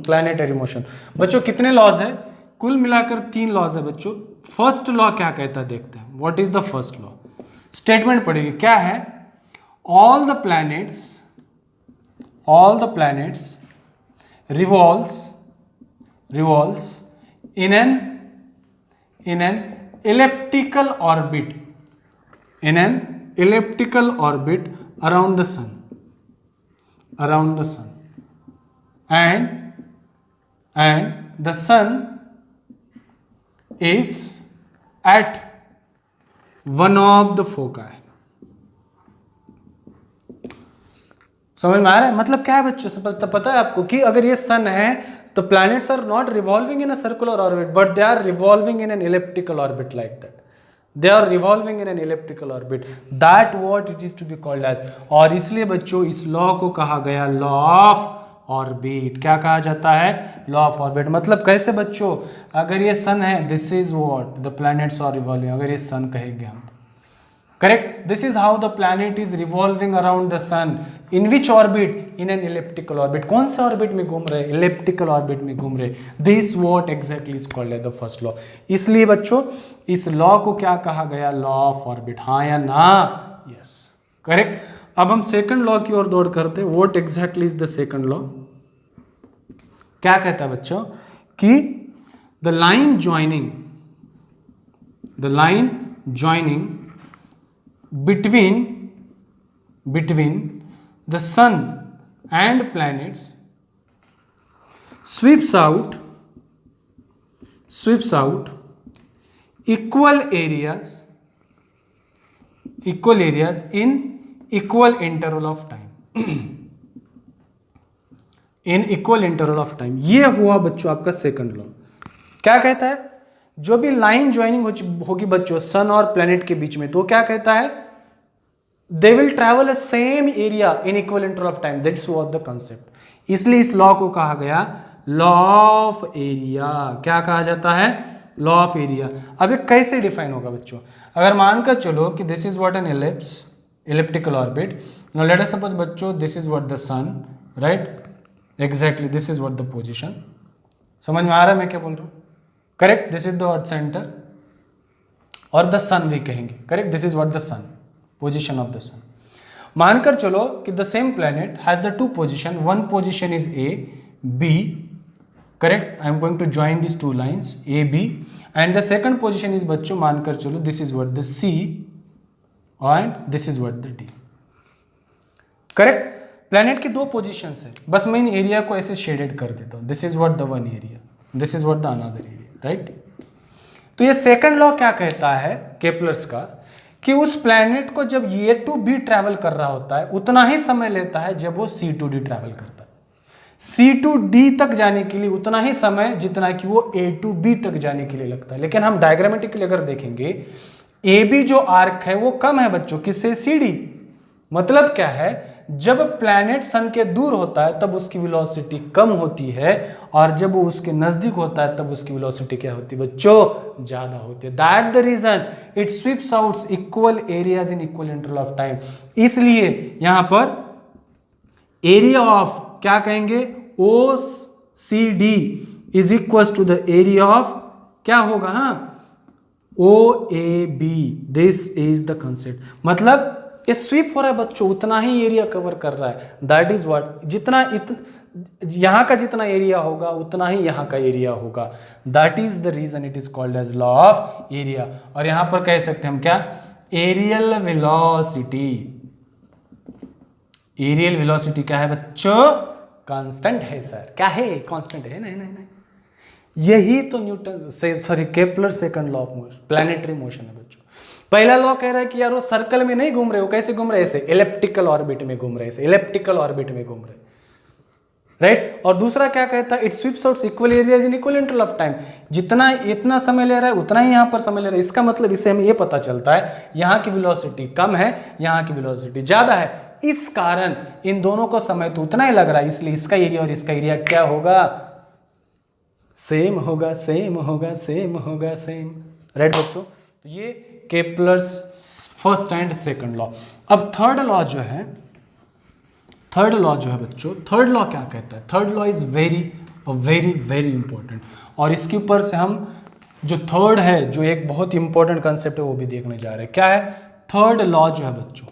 Planetary motion. बच्चों कितने लॉज है? कुल मिलाकर 3 लॉज है बच्चों। फर्स्ट लॉ क्या कहता है देखते हैं। What is the first law? Statement पढ़ेगी, क्या है? All the planets revolves in an elliptical orbit around the sun, and the sun is at one of the foci. समझ में आ रहा है? मतलब क्या है बच्चों? पता है आपको कि अगर ये सन है तो planets are not revolving in a circular orbit, but they are revolving in an elliptical orbit like that. They are revolving in an elliptical orbit. That what it is to be called as. और इसलिए बच्चों इस law को कहा गया law of orbit. क्या कहा जाता है? Law of orbit. मतलब कैसे बच्चों? अगर ये सन है, this is what the planets are revolving. अगर ये सन कहेंगे हम, correct, this is how the planet is revolving around the sun. In which orbit? In an elliptical orbit. कौन से ऑर्बिट में घूम रहे? इलेप्टिकल ऑर्बिट में घूम रहे। This what exactly is called as the first law. इसलिए बच्चों इस लॉ को क्या कहा गया? Law of orbit. हाँ या ना? Yes, correct. अब हम सेकंड लॉ की ओर दौड़ करते। What exactly is the second law? क्या कहता है बच्चों कि the line joining between the sun and planets sweeps out equal areas in equal interval of time in equal interval of time। ये हुआ बच्चों आपका सेकंड लॉ। क्या कहता है? जो भी लाइन ज्वाइनिंग होगी बच्चों सन और प्लैनेट के बीच में, तो क्या कहता है? They will travel a same area in equal interval of time. That's was the concept. इसलिए इस लॉ को कहा गया लॉ ऑफ एरिया। क्या कहा जाता है? Law of area. अब ये कैसे डिफाइन होगा बच्चों? अगर मानकर चलो कि this is what an elliptical orbit। Now let us suppose बच्चों this is what the sun, right? Exactly this is what the position. समझ में आ रहा है मैं क्या बोल रहा हूं? Correct, this is the earth centre और द सन भी कहेंगे। Correct, this is what the sun, position of the sun. मानकर चलो कि the same planet has the 2 position. One position is A B, correct, I am going to join this 2 lines A B, and the second position is बच्चों मानकर चलो this is what the C and this is what the D. Correct, planet की 2 positions है। बस मैं इन area को ऐसे shaded कर देता हूं। This is what the one area, this is what the another area, right? तो ये सेकंड लॉ क्या कहता है केप्लर्स का कि उस प्लैनेट को जब ए टू बी ट्रैवल कर रहा होता है उतना ही समय लेता है जब वो सी टू डी ट्रैवल करता है। सी टू डी तक जाने के लिए उतना ही समय जितना कि वो ए टू बी तक जाने के लिए लगता है। लेकिन हम डायग्रामेटिकली अगर देखेंगे ए बी जो आर्क है वो कम है बच्चों किससे? C D. मतलब क्या है? जब प्लैनेट सन के दूर होता है तब उसकी वेलोसिटी कम होती है और जब वो उसके नजदीक होता है तब उसकी वेलोसिटी क्या होती है बच्चों? ज्यादा होती है। That the reason it sweeps out equal areas in equal interval of time. इसलिए यहां पर एरिया ऑफ क्या कहेंगे? O C D is equal to the area of क्या होगा? हाँ, O A B. This is the concept. मतलब ये स्वीप हो रहा है बच्चों, उतना ही एरिया कवर कर रहा है। दैट इज व्हाट यहां का जितना एरिया होगा उतना ही यहां का एरिया होगा। That is the reason it is called as law of area. और यहां पर कह सकते हैं हम क्या? Areal velocity. एरियल वेलोसिटी क्या है बच्चों? कांस्टेंट है सर। क्या है? कांस्टेंट है। नहीं नहीं नहीं, यही तो Newton sorry Kepler second law of motion, planetary motion है बच्चों। पहला लॉ कह रहा है कि यार वो सर्कल में नहीं घूम रहे, वो कैसे घूम रहे? ऐसे इलेप्टिकल ऑर्बिट में घूम रहे, ऐसे इलेप्टिकल ऑर्बिट में घूम रहे, राइट? और दूसरा क्या कहता है? It sweeps out equal areas in equal interval of time. जितना इतना समय ले रहा है उतना ही यहां पर समय ले रहा है। इसका मतलब इससे हमें यह पता चलता है यहां की वेलोसिटी कम है, यहां की वेलोसिटी ज्यादा है। इस कारण इन दोनों को समय तो उतना ही लग रहा है, इसलिए इसका एरिया और इसका एरिया क्या होगा? सेम होगा, सेम होगा, सेम होगा, सेम। राइट बच्चों, तो ये Kepler's first and second law. अब थर्ड लॉ जो है बच्चों, थर्ड लॉ क्या कहता है? Third law is very very important, और इसके ऊपर से हम जो थर्ड है, जो एक बहुत इंपॉर्टेंट कंसेप्ट है, वो भी देखने जा रहे हैं। क्या है थर्ड लॉ जो है बच्चों?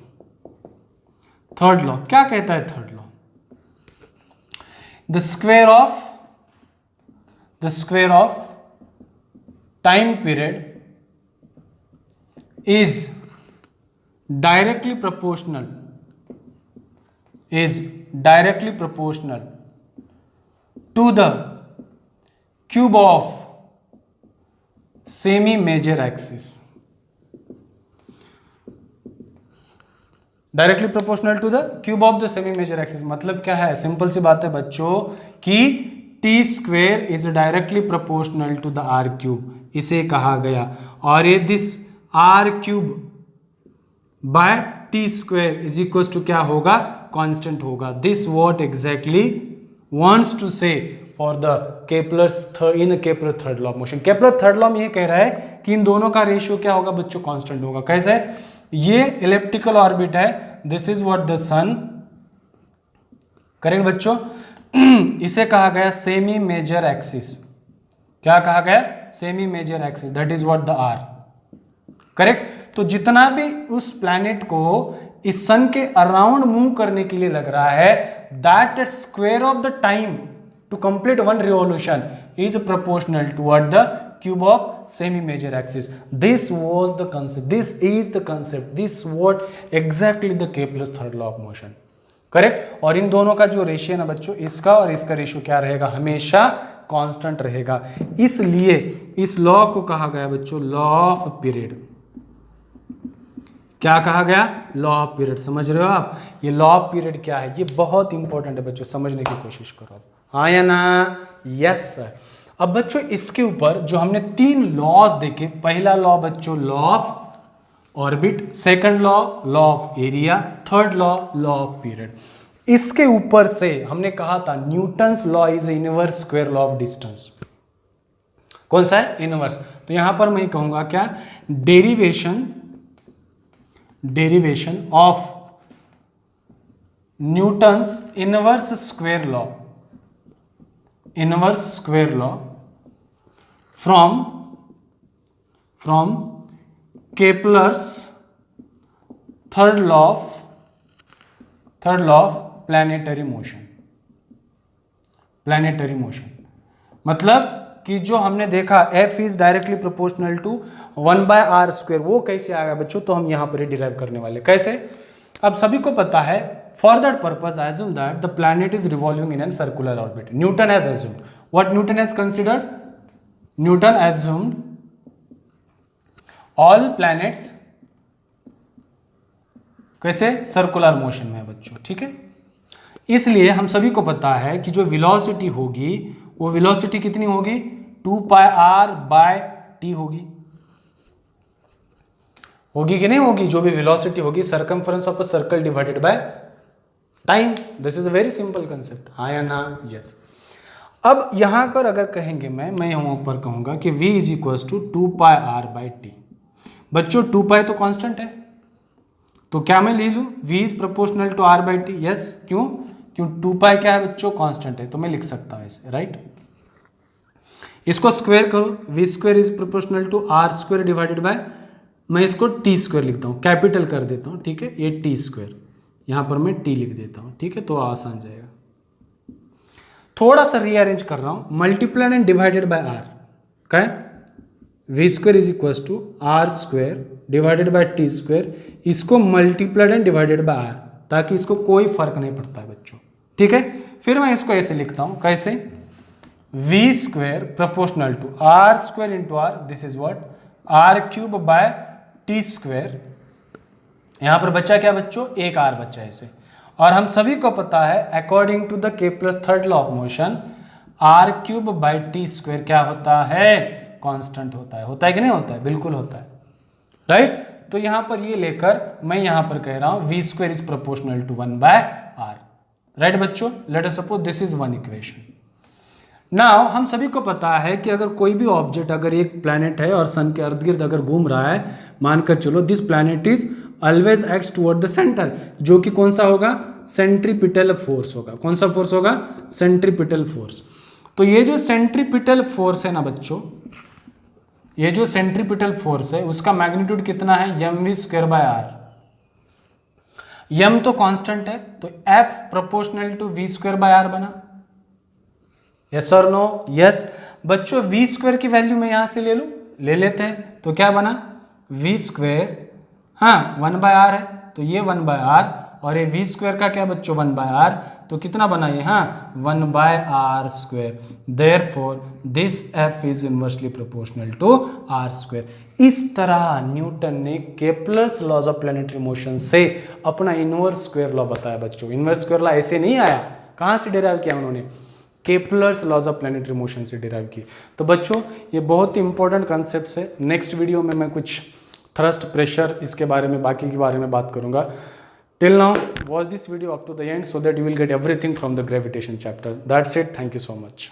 थर्ड लॉ क्या कहता है? Third law, the square of time period is directly proportional to the cube of semi major axis. Directly proportional to the cube of the semi major axis. मतलब क्या है? Simple सी बात है बच्चों कि T square is directly proportional to the R cube, इसे कहा गया। और ये this R cube by T square is equal to क्या होगा? कांस्टेंट होगा। This what exactly wants to say for the Kepler's third law of motion. Kepler third law में ये कह रहा है कि इन दोनों का रेशियो क्या होगा बच्चों? कांस्टेंट होगा। कैसे? ये इलिप्टिकल ऑर्बिट है, this is what the sun, correct बच्चों? इसे कहा गया सेमी मेजर एक्सिस। क्या कहा गया? Semi major axis, that is what the r, correct? तो जितना भी उस प्लैनेट को इस सन के अराउंड मूव करने के लिए लग रहा है, that square of the time to complete one revolution is proportional toward the cube of semi major axis. This was the concept, this is the concept, this what exactly the Kepler's third law of motion, correct? और इन दोनों का जो ratio ना बच्चों, इसका और इसका ratio क्या रहेगा? हमेशा कांस्टेंट रहेगा। इसलिए इस लॉ को कहा गया बच्चों लॉ ऑफ पीरियड। क्या कहा गया? Law of period. समझ रहे हो आप? ये लॉ ऑफ पीरियड क्या है? ये बहुत इंपॉर्टेंट है बच्चों, समझने की कोशिश करो। हाँ या ना? Yes sir. अब बच्चों इसके ऊपर जो हमने 3 लॉज देखे, पहला लॉ बच्चों law of orbit, second law of area, third law of period. इसके ऊपर से हमने कहा था Newton's law is inverse square law of distance. कौन सा है? इनवर्स। तो यहां पर मैं कहूंगा क्या? Derivation of Newton's inverse square law from Kepler's third law of planetary motion। मतलब कि जो हमने देखा F is directly proportional to 1/r², वो कैसे आएगा बच्चों? तो हम यहां पर डिराइव करने वाले। कैसे? अब सभी को पता है, for that purpose assume that the planet is revolving in a circular orbit. Newton has assumed. What Newton has considered? Newton assumed all planets कैसे? सर्कुलर मोशन में बच्चों, ठीक है? इसलिए हम सभी को पता है कि जो वेलोसिटी होगी, वो वेलोसिटी कितनी होगी? 2πr/t होगी कि नहीं होगी? जो भी वेलोसिटी होगी, circumference of a circle divided by time. This is a very simple concept. हाँ या ना? यस। अब यहां पर अगर कहेंगे, मैं यहां पर कहूंगा कि v is equal to 2πr/t। बच्चों 2π तो कांस्टेंट है, तो क्या मैं ले लूं? v is proportional to r/t। Yes. क्यों? 2π क्या है बच्चों? कांस्टेंट है, तो मैं लिख सकता हूं ऐसे, राइट? इसको स्क्वायर करो, v square is proportional to r² divided by, मैं इसको t² लिखता हूं, कैपिटल कर देता हूं, ठीक है? ये t², यहां पर मैं t लिख देता हूं, ठीक है? तो आसान जाएगा। थोड़ा सा रीअरेंज कर रहा हूं, multiplied and divided by r, क्या है? v² is equal to r² divided by t², इसको multiplied and divided by r, ताकि इसको कोई फर्क नहीं पड़ता है बच्चों, ठीक है? फिर मैं इसको ऐसे लिखता हूं, कैसे? v² proportional to r² into r, this is what r³ by t²। यहां पर बच्चा क्या बच्चों? एक r बच्चा ऐसे। और हम सभी को पता है according to the Kepler's third law of motion, r³ by t² क्या होता है? कांस्टेंट होता है। होता है कि नहीं होता है? बिल्कुल होता है, राइट? तो यहां पर ये लेकर मैं यहां पर कह रहा हूं v² is proportional to 1/r, right बच्चों? Let us suppose this is one equation. Now हम सभी को पता है कि अगर कोई भी ऑब्जेक्ट, अगर एक प्लैनेट है और सन के इर्द गिर्द अगर घूम रहा है, मानकर चलो this planet is always acts toward the centre, जो कि कौन सा होगा, सेंट्रीपिटल फोर्स होगा। कौन सा फोर्स होगा, सेंट्रीपिटल फोर्स। तो ये जो सेंट्रीपिटल फोर्स है ना बच्चों, ये जो सेंट्रीपिटल फोर्स है उसका मैग्नीट्यूड कितना है, mv²/r। m तो कांस्टेंट है, तो F प्रोपोर्शनल टू v²/r बना। यस और नो, यस बच्चों, v² की वैल्यू मैं यहां से ले लूं, ले लेते हैं, तो क्या बना v², हाँ 1/r है, तो ये 1/r, और ये v² का क्या बच्चों 1/r, तो कितना बना ये, हाँ 1/r²। Therefore this F is inversely proportional to r²। इस तरह न्यूटन ने Kepler's laws of planetary motion से अपना इनवर्स स्क्वायर लॉ बताया बच्चों। इनवर्स स्क्वायर लॉ ऐसे नहीं आया, कहाँ से डिराइव किया उन्होंने, Kepler's laws of planetary motion से डिराइव की। तो बच्चों ये बहुत ही इंपॉर्टेंट कॉन्सेप्ट्स है। नेक्स्ट वीडियो में मैं कुछ थ्रस्ट, प्रेशर, इसके बारे में, बाकी के बारे में बात करूंगा। Till now watch this video up to the end so that you will get everything from the gravitation chapter. That's it. Thank you so much.